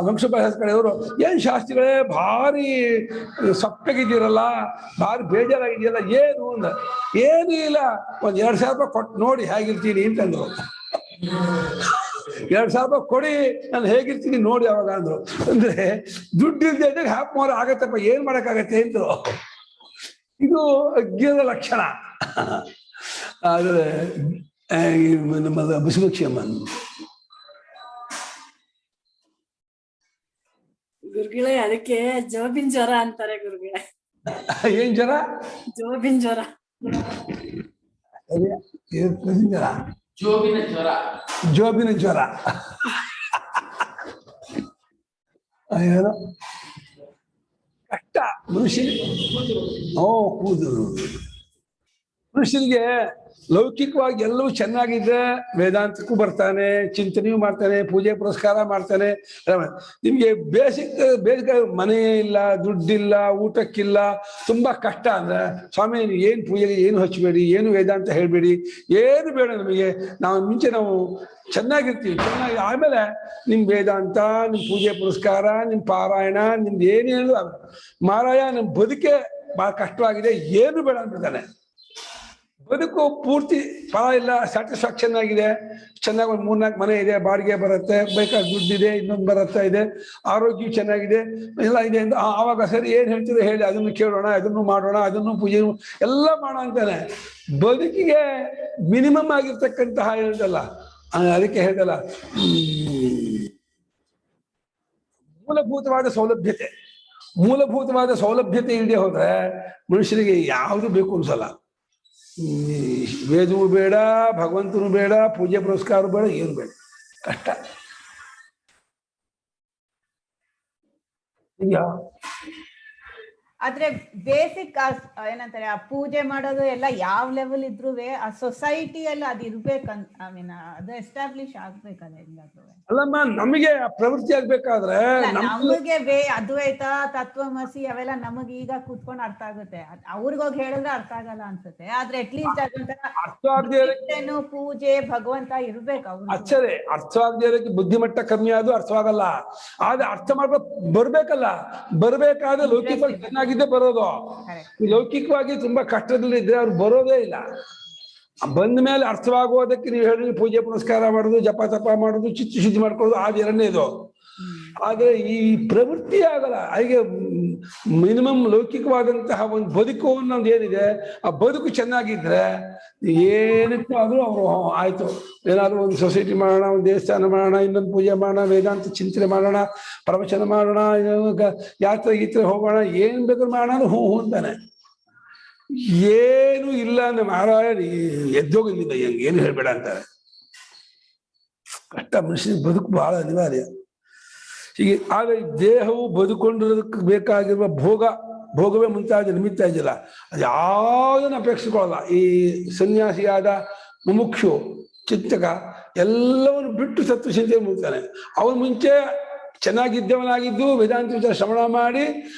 ವಂಶಪಾಲ ಕಡೆಯವರು, ಏನ್ ಶಾಸ್ತ್ರಿಗಳೇ ಭಾರಿ ಸಪ್ಪಗಿದ್ದೀರಲ್ಲ, ಭಾರಿ ಬೇಜಾರಾಗಿದೆಯಲ್ಲ, ಏನು ಅಂದ. ಏನೂ ಇಲ್ಲ, ಒಂದ್ 2,000 ರೂಪಾಯಿ ಕೊಟ್ಟು ನೋಡಿ ಹೇಗಿರ್ತೀನಿ ಅಂತಂದ್ರು. 2,000 ರೂಪಾಯಿ ಕೊಡಿ, ನಾನು ಹೇಗಿರ್ತೀನಿ ನೋಡಿ ಅವಾಗ ಅಂದ್ರು. ಅಂದ್ರೆ ದುಡ್ಡಿಲ್ದೆ ಹ್ಯಾಪ್ ಮೋರ ಆಗತ್ತಪ್ಪ, ಏನ್ ಮಾಡಕ್ಕಾಗತ್ತೆ ಅಂದ್ರು. ಇದು ಅಜ್ಞಾನದ ಲಕ್ಷಣ. ಆದ್ರೆ ನಮ್ಮ ಬಸವಕ್ಷೇಮನ್ ಗುರುಗಳೇ, ಅದಕ್ಕೆ ಜೋಬಿನ್ ಜ್ವರ ಅಂತಾರೆ ಗುರುಗಳೇ. ಏನ್ ಜ್ವರ? ಜೋಬಿನ್ ಜ್ವರ. ಜೋಬಿನ ಜ್ವರ. ಏನೋ ಕಷ್ಟ ಮನುಷ್ಯನಿಗೆ. ಕೂದಲು ಮನುಷ್ಯನಿಗೆ ಲೌಕಿಕವಾಗಿ ಎಲ್ಲವೂ ಚೆನ್ನಾಗಿದ್ರೆ ವೇದಾಂತಕ್ಕೂ ಬರ್ತಾನೆ, ಚಿಂತನೆಯೂ ಮಾಡ್ತಾನೆ, ಪೂಜೆ ಪುರಸ್ಕಾರ ಮಾಡ್ತಾನೆ. ನಿಮ್ಗೆ ಬೇಸಿಕ್ ಮನೆ ಇಲ್ಲ, ದುಡ್ಡಿಲ್ಲ, ಊಟಕ್ಕಿಲ್ಲ, ತುಂಬಾ ಕಷ್ಟ ಅಂದ್ರೆ ಸ್ವಾಮಿ ಏನು ಪೂಜೆಗೆ ಏನು ಹಚ್ಚಬೇಡಿ, ಏನು ವೇದಾಂತ ಹೇಳ್ಬೇಡಿ, ಏನು ಬೇಡ ನಮಗೆ. ನಾವು ಚೆನ್ನಾಗಿರ್ತೀವಿ, ಚೆನ್ನಾಗಿ ಆಮೇಲೆ ನಿಮ್ ವೇದಾಂತ, ನಿಮ್ ಪೂಜೆ ಪುರಸ್ಕಾರ, ನಿಮ್ ಪಾರಾಯಣ, ನಿಮ್ದು ಏನೇನು ಮಾರಾಯ, ನಿಮ್ ಬದುಕೆ ಬಹಳ ಕಷ್ಟವಾಗಿದೆ, ಏನು ಬೇಡ ಅಂತಿದ್ದಾನೆ. ಬದುಕು ಪೂರ್ತಿ ಫಲ ಇಲ್ಲ, ಸ್ಯಾಟಿಸ್ಫ್ಯಾಕ್ಷನ್ ಆಗಿದೆ, ಚೆನ್ನಾಗಿ ಒಂದು 3-4 ಮನೆ ಇದೆ, ಬಾಡಿಗೆ ಬರುತ್ತೆ, ಬೇಕಾದ ದುಡ್ಡಿದೆ, ಇನ್ನೊಂದು ಬರುತ್ತಾ ಇದೆ, ಆರೋಗ್ಯ ಚೆನ್ನಾಗಿದೆ, ಎಲ್ಲ ಇದೆ ಅಂತ ಆವಾಗ ಸರಿ ಏನ್ ಹೇಳ್ತಿದ್ರೆ ಹೇಳಿ, ಅದನ್ನು ಕೇಳೋಣ, ಅದನ್ನು ಮಾಡೋಣ, ಅದನ್ನು ಪೂಜೆ ಎಲ್ಲ ಮಾಡೋಣ ಅಂತಾನೆ. ಬದುಕಿಗೆ ಮಿನಿಮಮ್ ಆಗಿರ್ತಕ್ಕಂತಹ ಹೇಳ್ದಲ್ಲ, ಅದಕ್ಕೆ ಹೇಳ್ದಲ್ಲ, ಮೂಲಭೂತವಾದ ಸೌಲಭ್ಯತೆ ಇಲ್ಲದೆ ಹೋದ್ರೆ ಮನುಷ್ಯನಿಗೆ ಯಾವುದು ಬೇಕು ಅನ್ಸಲ್ಲ. ವೇದವೂ ಬೇಡ, ಭಗವಂತನು ಬೇಡ, ಪೂಜೆ ಪುರಸ್ಕಾರ ಬೇಡ, ಏನು ಬೇಡ, ಕಷ್ಟ. ಆದ್ರೆ ಬೇಸಿಕ್ ಏನಂತಾರೆ, ಆ ಪೂಜೆ ಮಾಡೋದು ಎಲ್ಲ ಯಾವ ಲೆವೆಲ್ ಇದ್ರು ಆ ಸೊಸೈಟಿಯಲ್ಲಿ ಅದು ಇರ್ಬೇಕಂತ, ಅದು ಎಸ್ಟಾಬ್ಲಿಷ್ ಆಗ್ಬೇಕಲ್ಲ ಎಲ್ಲಾದ್ರೂ. ಅಲ್ಲಮ್ಮ, ನಮಗೆ ಪ್ರವೃತ್ತಿ ಆಗ್ಬೇಕಾದ್ರೆ ನಮಗೆ ಅದ್ವೈತ, ತತ್ವಮಸಿ ಅವೆಲ್ಲ ನಮಗೆ ಈಗ ಕೂತ್ಕೊಂಡು ಅರ್ಥ ಆಗುತ್ತೆ. ಅವ್ರಿಗೋಗಿ ಹೇಳಿದ್ರೆ ಅರ್ಥ ಆಗಲ್ಲ ಅನ್ಸುತ್ತೆ. ಆದ್ರೆ ಅಟ್ಲೀಸ್ಟ್ ಅದೊಂಥರ ಪೂಜೆ ಭಗವಂತ ಇರ್ಬೇಕು ಅವ್ರು. ಅಚ್ಚರಿ ಅರ್ಥ ಆಗದೆ ಇರೋಕ್ಕೆ ಬುದ್ಧಿಮಟ್ಟ ಕಮ್ಮಿ ಆದ್ರೂ ಅರ್ಥವಾಗಲ್ಲ. ಆದ್ರೆ ಅರ್ಥ ಮಾಡ್ಬೇಕು ಬರ್ಬೇಕಲ್ಲ, ಬರ್ಬೇಕಾದ್ರೆ ಲೌಕಿಕವಾಗಿ ಚೆನ್ನಾಗಿದ್ದೇ ಬರೋದು. ಲೌಕಿಕವಾಗಿ ತುಂಬಾ ಕಷ್ಟದಲ್ಲಿದ್ರೆ ಅವ್ರು ಬರೋದೇ ಇಲ್ಲ. ಬಂದ ಮೇಲೆ ಅರ್ಥವಾಗುವುದಕ್ಕೆ ನೀವು ಹೇಳಿ ಪೂಜೆ ಪುನಸ್ಕಾರ ಮಾಡೋದು, ಜಪ ತಪ ಮಾಡೋದು, ಚಿತ್ತ ಶುದ್ಧಿ ಮಾಡ್ಕೊಳ್ಳೋದು, ಅದು ಎರಡನೇದು. ಆದ್ರೆ ಈ ಪ್ರವೃತ್ತಿ ಆಗಲ್ಲ. ಹಾಗೆ ಮಿನಿಮಮ್ ಲೌಕಿಕವಾದಂತಹ ಒಂದು ಬದುಕು ಅನ್ನೋದು ಏನಿದೆ, ಆ ಬದುಕು ಚೆನ್ನಾಗಿದ್ರೆ ಏನಕ್ಕೂ ಆದ್ರೂ ಅವರು ಆಯ್ತು, ಏನಾದ್ರು ಒಂದು ಸೊಸೈಟಿ ಮಾಡೋಣ, ಒಂದು ದೇವಸ್ಥಾನ ಮಾಡೋಣ, ಇನ್ನೊಂದು ಪೂಜೆ ಮಾಡೋಣ, ವೇದಾಂತ ಚಿಂತನೆ ಮಾಡೋಣ, ಪ್ರವಚನ ಮಾಡೋಣ, ಯಾತ್ರೆ ಗೀತ್ರೆ ಹೋಗೋಣ, ಏನ್ ಬೇಕಾದ್ರೂ ಮಾಡೋಣ, ಹೂ ಅಂತಾನೆ. ಏನು ಇಲ್ಲ ಅಂದ್ರೆ ಮಹಾರಾಯ ಎದ್ದೋಗಿಲ್ಲ ಹೆಂಗೆ ಏನು ಹೇಳ್ಬೇಡ ಅಂತಾರೆ. ಕಷ್ಟ, ಮನುಷ್ಯನಿಗೆ ಬದುಕು ಬಹಳ ಅನಿವಾರ್ಯ. ಹೀಗೆ ಆಗ ದೇಹವು ಬದುಕೊಂಡಿರೋದಕ್ಕೆ ಬೇಕಾಗಿರುವ ಭೋಗವೇ ಮುಂತಾದ ನಿಮಿತ್ತ ಇದೆಯಲ್ಲ, ಅದು ಯಾವುದನ್ನು ಅಪೇಕ್ಷಿಕೊಳ್ಳಲ್ಲ. ಈ ಸನ್ಯಾಸಿಯಾದ ಮುಮುಕ್ಷು ಚಿಂತಕ ಎಲ್ಲವನ್ನು ಬಿಟ್ಟು ತತ್ವಚಿಂತೆ ಮುಗ್ತಾನೆ. ಅವನು ಮುಂಚೆ ಚೆನ್ನಾಗಿದ್ದವನಾಗಿದ್ದು ವೇದಾಂತ ವಿಚಾರ ಶ್ರವಣ ಮಾಡಿ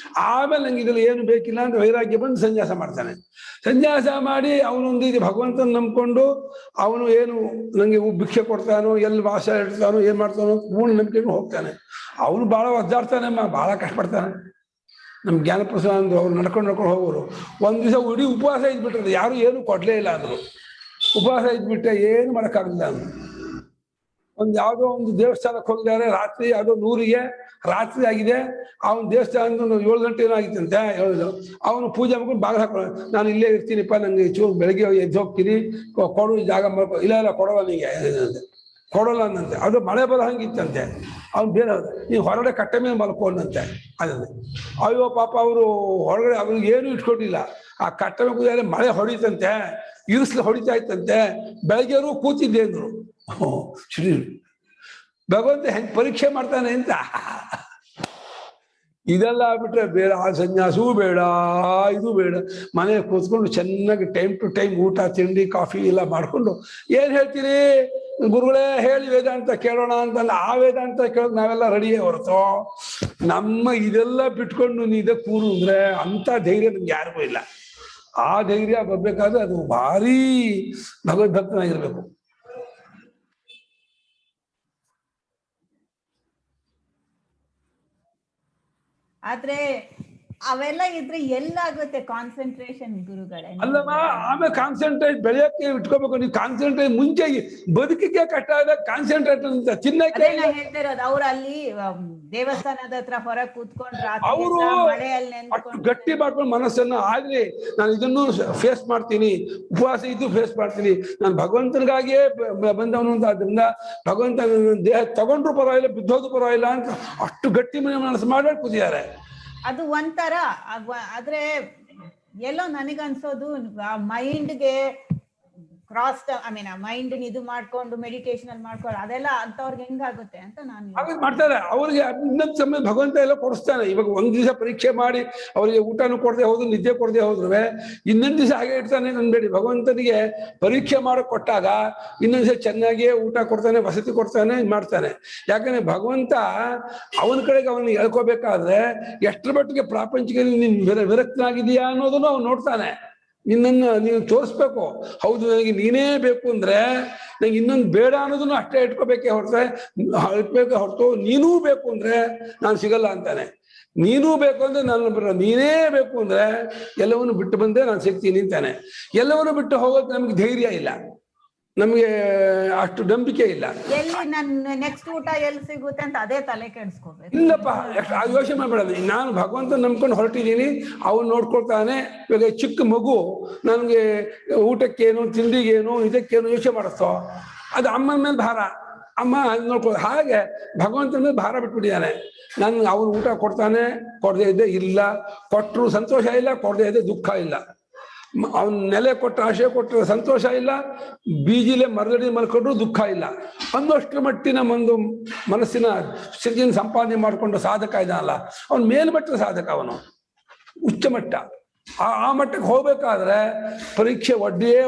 ಆಮೇಲೆ ನಂಗೆ ಇದರಲ್ಲಿ ಏನು ಬೇಕಿಲ್ಲ ಅಂತ ವೈರಾಗ್ಯ ಬಂದು ಸನ್ಯಾಸ ಮಾಡ್ತಾನೆ. ಸನ್ಯಾಸ ಮಾಡಿ ಅವನೊಂದು ಇದು ಭಗವಂತನ ನಂಬ್ಕೊಂಡು ಅವನು ಏನು ನಂಗೆ ಭಿಕ್ಷೆ ಕೊಡ್ತಾನೋ, ಎಲ್ಲಿ ವಾಸ ಇಡ್ತಾನೋ, ಏನ್ ಮಾಡ್ತಾನೋ ಪೂರ್ಣ ನಂಬಿಕೆಗೂ ಹೋಗ್ತಾನೆ. ಅವನು ಬಹಳ ಒದ್ದಾಡ್ತಾನೆ, ಬಹಳ ಕಷ್ಟಪಡ್ತಾನೆ. ನಮ್ ಜ್ಞಾನಪ್ರಸಾದ ಅಂದ್ರು, ಅವ್ರು ನಡ್ಕೊಂಡು ಹೋಗೋರು ಒಂದ್ ದಿವಸ ಇಡೀ ಉಪವಾಸ ಇದ್ಬಿಟ್ರೆ ಯಾರು ಏನು ಕೊಡ್ಲೇ ಇಲ್ಲ ಅಂದ್ರು. ಉಪವಾಸ ಇದ್ಬಿಟ್ಟೆ ಏನು ಮಾಡೋಕ್ಕಾಗಲಿಲ್ಲ ಅಂದ್ರು. ಯಾವುದೋ ಒಂದು ದೇವಸ್ಥಾನಕ್ಕೆ ಹೋಗಿದ್ದಾರೆ, ರಾತ್ರಿ ಯಾವುದೋ 100ಗೆ ರಾತ್ರಿ ಆಗಿದೆ. ಅವನ ದೇವಸ್ಥಾನ 7 ಗಂಟೆ ಏನೋ ಆಗಿತ್ತಂತೆ. ಅವನು ಪೂಜೆ ಮಾಡ್ಕೊಂಡು ಬಾಗಿಲು ಹಾಕೊಂಡು, ನಾನು ಇಲ್ಲೇ ಇರ್ತೀನಿಪ್ಪ, ನಂಗೆ ಚೂರು ಬೆಳಗ್ಗೆ ಎದ್ದು ಹೋಗ್ತೀನಿ, ಕೊಡು ಜಾಗ ಮಾಡ್ಕೊ. ಇಲ್ಲ ಕೊಡೋಲ್ಲ, ನಿಂಗೆ ಕೊಡೋಲ್ಲ ಅನ್ನಂತೆ. ಅದು ಮಳೆ ಬರೋ ಹಂಗಿತ್ತಂತೆ. ಅವ್ನು ಬೇರೆ ನೀವು ಹೊರಗಡೆ ಕಟ್ಟೆ ಮೇಲೆ ಮಲ್ಕೊಂಡಂತೆ. ಅದೇ ಅಯ್ಯೋ ಪಾಪ ಅವರು ಹೊರಗಡೆ ಅವ್ರಿಗೆ ಏನು ಇಟ್ಕೊಂಡಿಲ್ಲ. ಆ ಕಟ್ಟೆ ಮೇಲೆ ಕೂದಾರೆ ಮಳೆ ಹೊಡಿತಂತೆ, ಇರಿಸ್ಲು ಹೊಡಿತಾ ಇತ್ತಂತೆ. ಬೆಳಗ್ಗೆಯವರು ಕೂತಿದ್ದೆ ಅಂದ್ರು. ಶ್ರೀ ಭಗವಂತ ಹೆಂಗ್ ಪರೀಕ್ಷೆ ಮಾಡ್ತಾನೆ ಅಂತ. ಇದೆಲ್ಲ ಆಗ್ಬಿಟ್ರೆ ಬೇಡ, ಆ ಸನ್ಯಾಸವೂ ಬೇಡ, ಇದು ಬೇಡ. ಮನೆಗೆ ಕೂತ್ಕೊಂಡು ಚೆನ್ನಾಗಿ ಟೈಮ್ ಟು ಟೈಮ್ ಊಟ ತಿಂಡಿ ಕಾಫಿ ಎಲ್ಲ ಮಾಡ್ಕೊಂಡು ಏನ್ ಹೇಳ್ತೀರಿ ಗುರುಗಳೇ ಹೇಳಿ ವೇದಾಂತ ಕೇಳೋಣ ಅಂತಂದ. ಆ ವೇದಾಂತ ಕೇಳೋದು ನಾವೆಲ್ಲ ರೆಡಿಯೇ ಹೊರತು ನಮ್ಮ ಇದೆಲ್ಲ ಬಿಟ್ಕೊಂಡು ನೀ ಇದೇ ಕೂರು ಅಂದ್ರೆ ಅಂತ ಧೈರ್ಯ ನಮ್ಗೆ ಯಾರಿಗೂ ಇಲ್ಲ. ಆ ಧೈರ್ಯ ಬರ್ಬೇಕಾದ್ರೆ ಅದು ಭಾರಿ ಭಗವದ್ಭಕ್ತನಾಗಿರ್ಬೇಕು. ಆದ್ರೆ ಅವೆಲ್ಲ ಇದ್ರೆ ಎಲ್ಲಾಗುತ್ತೆ ಕಾನ್ಸಂಟ್ರೇಷನ್ ಗುರುಗಳೇ? ಅಲ್ಲಮ್ಮ, ಆಮೇಲೆ ಕಾನ್ಸಂಟ್ರೇಟ್ ಬೆಳೆಯಕ್ಕೆ ಇಟ್ಕೋಬೇಕು. ನೀವು ಕಾನ್ಸಂಟ್ರೇಟ್ ಮುಂಚೆ ಬದುಕಿಗೆ ಕಷ್ಟ ಆದಾಗ ಕಾನ್ಸಂಟ್ರೇಟ್ ಅಂತ ತಿನ್ನಕ್ಕೆ ಹೇಳ್ತಾ ಇರೋದು. ಅವ್ರು ಅಲ್ಲಿ ದೇವಸ್ಥಾನದ ಹತ್ರ ಹೊರಗೆ ಕೂತ್ಕೊಂಡು ಅವರು ಮಳೆಯಲ್ಲಿ ಅಷ್ಟು ಗಟ್ಟಿ ಮಾಡ್ಕೊಂಡು ಮನಸ್ಸನ್ನ ಆಗ್ಲಿ ನಾನು ಇದನ್ನು ಫೇಸ್ ಮಾಡ್ತೀನಿ, ಉಪವಾಸ ಇದ್ದು ಫೇಸ್ ಮಾಡ್ತೀನಿ, ನಾನು ಭಗವಂತನಿಗಾಗಿಯೇ ಬಂದವನು ಅಂತ. ಆದ್ರಿಂದ ಭಗವಂತ ದೇಹ ತಗೊಂಡ್ರು ಪರವಾಗಿಲ್ಲ, ಬಿದ್ದೋದು ಪರವಾಗಿಲ್ಲ ಅಂತ ಅಷ್ಟು ಗಟ್ಟಿ ಮನಸ್ಸು ಮಾಡಿ ಕೂತಿದ್ದಾರೆ. ಅದು ಒಂಥರ. ಆದ್ರೆ ಎಲ್ಲೋ ನನಗನ್ಸೋದು ಮೈಂಡ್ಗೆ ಕ್ರಾಸ್ ಮೈಂಡ್ ಇದು ಮಾಡ್ಕೊಂಡು ಮೆಡಿಟೇಷನ್ ಅಲ್ಲಿ ಮಾಡ್ಕೊಂಡು ಅದೆಲ್ಲ ಅಂತವ್ರಿಗೆ ಹೆಂಗಾಗುತ್ತೆ ಅಂತ ನಾನು ಮಾಡ್ತಾರೆ. ಅವ್ರಿಗೆ ಇನ್ನೊಂದು ಸಮಯ ಭಗವಂತ ಎಲ್ಲ ಕೊಡಿಸ್ತಾನೆ. ಇವಾಗ ಒಂದ್ ದಿವಸ ಪರೀಕ್ಷೆ ಮಾಡಿ ಅವ್ರಿಗೆ ಊಟನೂ ಕೊಡದೆ ಹೋದ್ರು, ನಿದ್ದೆ ಕೊಡದೆ ಹೋದ್ರು ಇನ್ನೊಂದ್ ದಿವಸ ಹಾಗೆ ಇಡ್ತಾನೆ ಅನ್ಬೇಡಿ. ಭಗವಂತನಿಗೆ ಪರೀಕ್ಷೆ ಮಾಡಕ್ ಕೊಟ್ಟಾಗ ಇನ್ನೊಂದ್ ದಿವಸ ಚೆನ್ನಾಗಿಯೇ ಊಟ ಕೊಡ್ತಾನೆ, ವಸತಿ ಕೊಡ್ತಾನೆ, ಮಾಡ್ತಾನೆ. ಯಾಕಂದ್ರೆ ಭಗವಂತ ಅವನ ಕಡೆಗೆ ಅವನ್ನ ಹೇಳ್ಕೋಬೇಕಾದ್ರೆ ಎಷ್ಟರ ಮಟ್ಟಿಗೆ ಪ್ರಾಪಂಚಿಕದಲ್ಲಿ ನೀನ್ ವಿರಕ್ತನಾಗಿದೆಯಾ ಅನ್ನೋದನ್ನು ಅವ್ನು ನೋಡ್ತಾನೆ. ನಿನ್ನನ್ನು ನೀನು ತೋರಿಸ್ಬೇಕು. ಹೌದು ನನಗೆ ನೀನೇ ಬೇಕು ಅಂದ್ರೆ ನಂಗೆ ಇನ್ನೊಂದು ಬೇಡ ಅನ್ನೋದನ್ನು ಅಷ್ಟೇ ಇಟ್ಕೋಬೇಕೇ ಹೊರತು ನೀನೂ ಬೇಕು ಅಂದ್ರೆ ನಾನು ಸಿಗಲ್ಲ ಅಂತಾನೆ. ನೀನೂ ಬೇಕು ಅಂದ್ರೆ ನಾನು ನೀನೇ ಬೇಕು ಅಂದ್ರೆ ಎಲ್ಲವನ್ನು ಬಿಟ್ಟು ಬಂದ್ರೆ ನಾನು ಸಿಗ್ತೀನಿ ಅಂತಾನೆ. ಎಲ್ಲವನ್ನು ಬಿಟ್ಟು ಹೋಗೋದು ನಮ್ಗೆ ಧೈರ್ಯ ಇಲ್ಲ, ನಮ್ಗೆ ಅಷ್ಟು ನಂಬಿಕೆ ಇಲ್ಲ. ಎಲ್ಲಿ ನನ್ನ ನೆಕ್ಸ್ಟ್ ಊಟ ಎಲ್ಲಿ ಸಿಗುತ್ತೆ ಅಂತ ಅದೇ ತಲೆ ಕೆಡಿಸ್ಕೋಬೇಕು. ಇಲ್ಲಪ್ಪ, ಯೋಚನೆ ಮಾಡ್ಬೇಡ. ನಾನು ಭಗವಂತ ನಂಬ್ಕೊಂಡು ಹೊರಟಿದ್ದೀನಿ, ಅವನು ನೋಡ್ಕೊಳ್ತಾನೆ. ಇವಾಗ ಚಿಕ್ಕ ಮಗು ನನಗೆ ಊಟಕ್ಕೇನು ತಿಂಡಿಗೇನು ಇದಕ್ಕೇನು ಯೋಚನೆ ಮಾಡಿಸ್ತೋ, ಅದು ಅಮ್ಮನ ಮೇಲೆ ಭಾರ. ಅಮ್ಮ ನೋಡ್ಕೊ. ಹಾಗೆ ಭಗವಂತನ ಮೇಲೆ ಭಾರ ಬಿಟ್ಬಿಟ್ಟಿದ್ದಾನೆ. ನನ್ಗೆ ಅವನು ಊಟ ಕೊಡ್ತಾನೆ, ಕೊಡದೇ ಇದ್ದೆ ಇಲ್ಲ, ಕೊಟ್ಟರು ಸಂತೋಷ ಇಲ್ಲ, ಕೊಡದೇ ಇದ್ದೆ ದುಃಖ ಇಲ್ಲ. ಅವನ ನೆಲೆ ಕೊಟ್ಟ ಆಶಯ ಕೊಟ್ಟರೆ ಸಂತೋಷ ಇಲ್ಲ, ಬೀಜಿಲೆ ಮರದಡಿ ಮಲ್ಕೊಂಡ್ರು ದುಃಖ ಇಲ್ಲ. ಅನ್ನೋಷ್ಟರ ಮಟ್ಟಿನ ಒಂದು ಮನಸ್ಸಿನ ಸ್ಥಿತಿಯನ್ನು ಸಂಪಾದನೆ ಮಾಡಿಕೊಂಡು ಸಾಧಕ ಇದ್ದಾನಲ್ಲ, ಅವನ ಮೇಲ್ಮಟ್ಟದ ಸಾಧಕ, ಅವನು ಉಚ್ಚ ಮಟ್ಟ. ಆ ಮಟ್ಟಕ್ಕೆ ಹೋಗ್ಬೇಕಾದ್ರೆ ಪರೀಕ್ಷೆ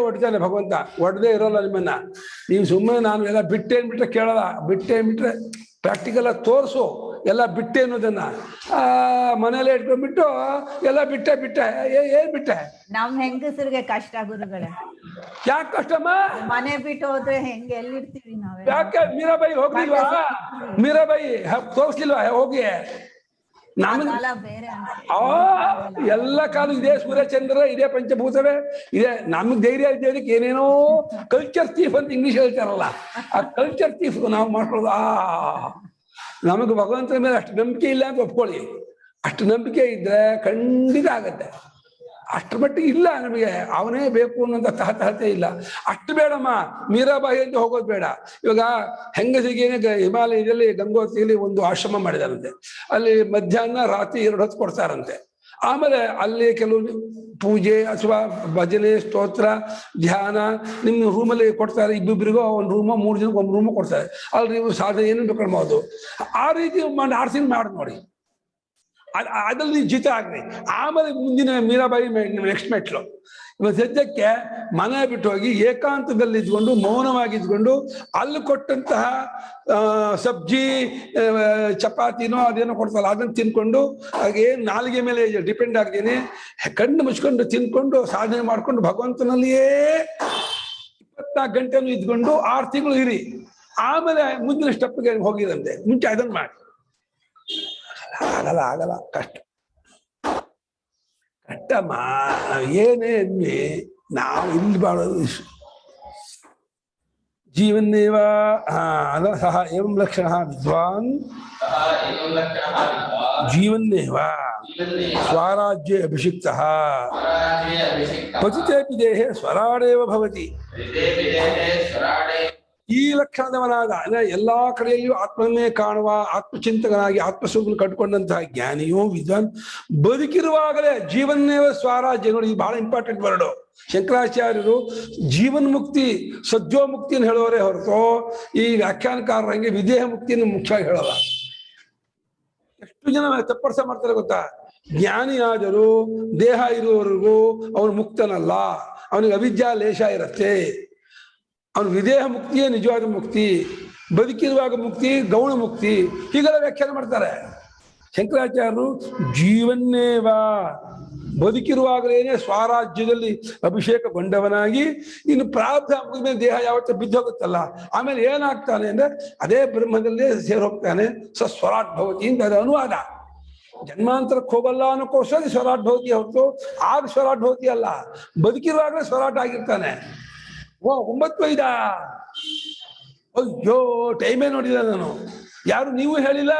ಒಡ್ತಾನೆ ಭಗವಂತ. ಒಡ್ದೇ ಇರೋಲ್ಲ ನಿಮ್ಮನ್ನ. ನೀವು ಸುಮ್ಮನೆ ನಾನು ಎಲ್ಲ ಬಿಟ್ಟೆ ಅಂದ್ಬಿಟ್ರೆ ಕೇಳಲ್ಲ. ಬಿಟ್ಟೆ ಅಂದ್ಬಿಟ್ರೆ ಪ್ರಾಕ್ಟಿಕಲ್ ಆಗಿ ತೋರಿಸು ಎಲ್ಲ ಬಿಟ್ಟೆ ಅನ್ನೋದನ್ನ. ಮನೇಲೆ ಇಟ್ಕೊಂಡ್ಬಿಟ್ಟು ಎಲ್ಲ ಬಿಟ್ಟೆ ಏನ್ ಬಿಟ್ಟೆ? ನಮ್ ಹೆಂಗಸರಿಗೆ ಕಷ್ಟ ಗುರುಗಳೇ. ಯಾಕೆ ಕಷ್ಟಮ್ಮ? ಮನೆ ಬಿಟ್ಟು ಹೋದ್ರೆ ಹೆಂಗೆ ಎಲ್ಲಿರ್ತೀವಿ ನಾವೇ? ಯಾಕೆ ಮೀರಾಬಾಯಿ ಹೋಗ್ಲಿಲ್ವಾ? ಮೀರಾಬಾಯಿ ತೋರಿಸ್ಲಿಲ್ವಾ ಹೋಗಿ? ನಮ್ಗೆ ಎಲ್ಲ ಕಾಲ ಇದೇ ಸೂರ್ಯಚಂದ್ರ, ಇದೇ ಪಂಚಭೂತವೇ ಇದೆ. ನಮ್ಗೆ ಧೈರ್ಯ ಇದ್ದೇದಕ್ಕೆ ಏನೇನೋ ಕಲ್ಚರ್ ಥೀಫ್ ಅಂತ ಇಂಗ್ಲಿಷ್ ಹೇಳ್ತಾರಲ್ಲ, ಆ ಕಲ್ಚರ್ ಥೀಫ್ ನಾವು ಮಾಡ್ಕೊಳ್ಳೋದು. ನಮಗೆ ಭಗವಂತನ ಮೇಲೆ ಅಷ್ಟು ನಂಬಿಕೆ ಇಲ್ಲ ಅಂತ ಒಪ್ಕೊಳ್ಳಿ. ಅಷ್ಟು ನಂಬಿಕೆ ಇದ್ರೆ ಖಂಡಿತ ಆಗತ್ತೆ. ಅಷ್ಟರ ಮಟ್ಟಿಗೆ ಇಲ್ಲ ನಮಗೆ. ಅವನೇ ಬೇಕು ಅನ್ನೋಂಥ ತಹತೆ ಇಲ್ಲ. ಅಷ್ಟು ಬೇಡಮ್ಮ, ಮೀರಾಬಾಯಿ ಅಂತ ಹೋಗೋದು ಬೇಡ. ಇವಾಗ ಹೆಂಗಸಿಗೇನೆ ಹಿಮಾಲಯದಲ್ಲಿ ಗಂಗೋತ್ರಿಯಲ್ಲಿ ಒಂದು ಆಶ್ರಮ ಮಾಡಿದಾರಂತೆ. ಅಲ್ಲಿ ಮಧ್ಯಾಹ್ನ ರಾತ್ರಿ 2 ಹೊತ್ತು ಕೊಡ್ತಾರಂತೆ. ಆಮೇಲೆ ಅಲ್ಲಿ ಕೆಲವು ಪೂಜೆ ಅಥವಾ ಭಜನೆ ಸ್ತೋತ್ರ ಧ್ಯಾನ ನಿಮ್ಮ ರೂಮಲ್ಲಿ ಕೊಡ್ತಾರೆ, ಇಬ್ಬಿಬ್ಬರಿಗೂ ಒಂದು ರೂಮು, 3 ಜನಕ್ಕೆ ಒಂದು ರೂಮು ಕೊಡ್ತಾರೆ. ಅಲ್ಲಿ ನೀವು ಸಾಧನೆ ಏನು ಬೇಕಾದ್ರೆ ಮಾಡೋದು. ಆ ರೀತಿ 6 ತಿಂಗಳು ಮಾಡಿ ನೋಡಿ, ಅದ್ರಲ್ಲಿ ನೀವು ಜಿತ ಆಗ್ರಿ. ಆಮೇಲೆ ಮುಂದಿನ ಮೀರಾಬಾಯಿ ನೆಕ್ಸ್ಟ್ ಮೆಟ್ಲು. ಇವಾಗ ಸದ್ಯಕ್ಕೆ ಮನೆ ಬಿಟ್ಟು ಹೋಗಿ ಏಕಾಂತದಲ್ಲಿ ಇದ್ಕೊಂಡು ಮೌನವಾಗಿದ್ಕೊಂಡು ಅಲ್ಲಿ ಕೊಟ್ಟಂತಹ ಸಬ್ಜಿ ಚಪಾತಿನೋ ಅದೇನೋ ಕೊಡ್ತಲ್ಲ ಅದನ್ನು ತಿನ್ಕೊಂಡು ಹಾಗೆ ನಾಲಿಗೆ ಮೇಲೆ ಡಿಪೆಂಡ್ ಆಗ್ತೀನಿ, ಕಣ್ಣು ಮುಚ್ಕೊಂಡು ತಿನ್ಕೊಂಡು ಸಾಧನೆ ಮಾಡ್ಕೊಂಡು ಭಗವಂತನಲ್ಲಿಯೇ 24 ಗಂಟೆನೂ ಇದ್ಕೊಂಡು 6 ತಿಂಗಳು ಇರಿ. ಆಮೇಲೆ ಮುಂದಿನ ಸ್ಟೆಪ್ಗೆ ಹೋಗಿದಂತೆ. ಮುಂಚೆ ಅದನ್ನು ಮಾಡಿ. ಆಗಲ್ಲ ಕಷ್ಟಮ್ಮ. ಏನೇ ಅನ್ವಿ ನಾವು ಇಲ್ಲಿ ಬಾಳೋದು ಜೀವನ್ನೇವ ಸಹ ಏವಂ ಲಕ್ಷಣ ವಿದ್ವಾನ್ ಜೀವನ್ನೇವ ಸ್ವರಾಜ್ಯ ಅಭಿಷಿಕ್ತಃ ಪತಿತೇಪಿ ದೇಹೇ ಸ್ವರಾಡೇವ ಭವತಿ. ಈ ಲಕ್ಷಣದವನಾದ ಅಂದ್ರೆ ಎಲ್ಲಾ ಕಡೆಯಲ್ಲಿಯೂ ಆತ್ಮನ್ನೇ ಕಾಣುವ ಆತ್ಮಚಿಂತಕನಾಗಿ ಆತ್ಮಸ್ವರೂಪ ಕಟ್ಕೊಂಡಂತಹ ಜ್ಞಾನಿಯು ವಿದ್ವಾನ್ ಬದುಕಿರುವಾಗಲೇ ಜೀವನ್ನೇವ ಸ್ವರಾಜ್ಯ. ನೋಡಿ, ಇದು ಬಹಳ ಇಂಪಾರ್ಟೆಂಟ್ ವರ್ಡು. ಶಂಕರಾಚಾರ್ಯರು ಜೀವನ್ ಮುಕ್ತಿ ಸದ್ಯೋ ಮುಕ್ತಿಯನ್ನು ಹೇಳೋರೇ ಹೊರತು ಈ ವ್ಯಾಖ್ಯಾನಕಾರರಂಗೆ ವಿದೇಹ ಮುಕ್ತಿಯನ್ನು ಮುಖ್ಯವಾಗಿ ಹೇಳಲ್ಲ. ಎಷ್ಟು ಜನ ತಪ್ಪರ್ಸ ಮಾಡ್ತಾರೆ ಗೊತ್ತಾ? ಜ್ಞಾನಿಯಾದರೂ ದೇಹ ಇರುವವರೆಗೂ ಅವನು ಮುಕ್ತನಲ್ಲ, ಅವನಿಗೆ ಅವಿದ್ಯಾ ಲೇಷ ಇರುತ್ತೆ. ಅವನು ವಿದೇಹ ಮುಕ್ತಿಯೇ ನಿಜವಾದ ಮುಕ್ತಿ, ಬದುಕಿರುವಾಗ ಮುಕ್ತಿ ಗೌಣ ಮುಕ್ತಿ, ಹೀಗೆಲ್ಲ ವ್ಯಾಖ್ಯಾನ ಮಾಡ್ತಾರೆ. ಶಂಕರಾಚಾರ್ಯರು ಜೀವನ್ನೇವ ಬದುಕಿರುವಾಗಲೇನೆ ಸ್ವರಾಜ್ಯದಲ್ಲಿ ಅಭಿಷೇಕಗೊಂಡವನಾಗಿ ಇನ್ನು ಪ್ರಾರಬ್ಧ ಮುಗಿದ ಮೇಲೆ ದೇಹ ಯಾವತ್ತೂ ಬಿದ್ದೋಗುತ್ತಲ್ಲ, ಆಮೇಲೆ ಏನಾಗ್ತಾನೆ ಅಂದ್ರೆ ಅದೇ ಬ್ರಹ್ಮದಲ್ಲೇ ಸೇರಿ ಹೋಗ್ತಾನೆ. ಸ್ವರಾಟ್ ಭವತಿ ಅಂತ ಅದು ಅನುವಾದ. ಜನ್ಮಾಂತರಕ್ಕೆ ಹೋಗಲ್ಲ ಅನ್ನೋಕ್ಕೋಸ್ಕರ ಸ್ವರಾಟ್ ಭವತಿ ಹೊರತು ಆಗ ಸ್ವರಾಟ್ ಭವತಿ ಅಲ್ಲ, ಬದುಕಿರುವಾಗಲೇ ಸ್ವರಾಟ್ ಆಗಿರ್ತಾನೆ. 9:05 ಅಯ್ಯೋ ಟೈಮೇ ನೋಡಿಲ್ಲ ನಾನು. ಯಾರು ನೀವು ಹೇಳಿಲ್ಲ?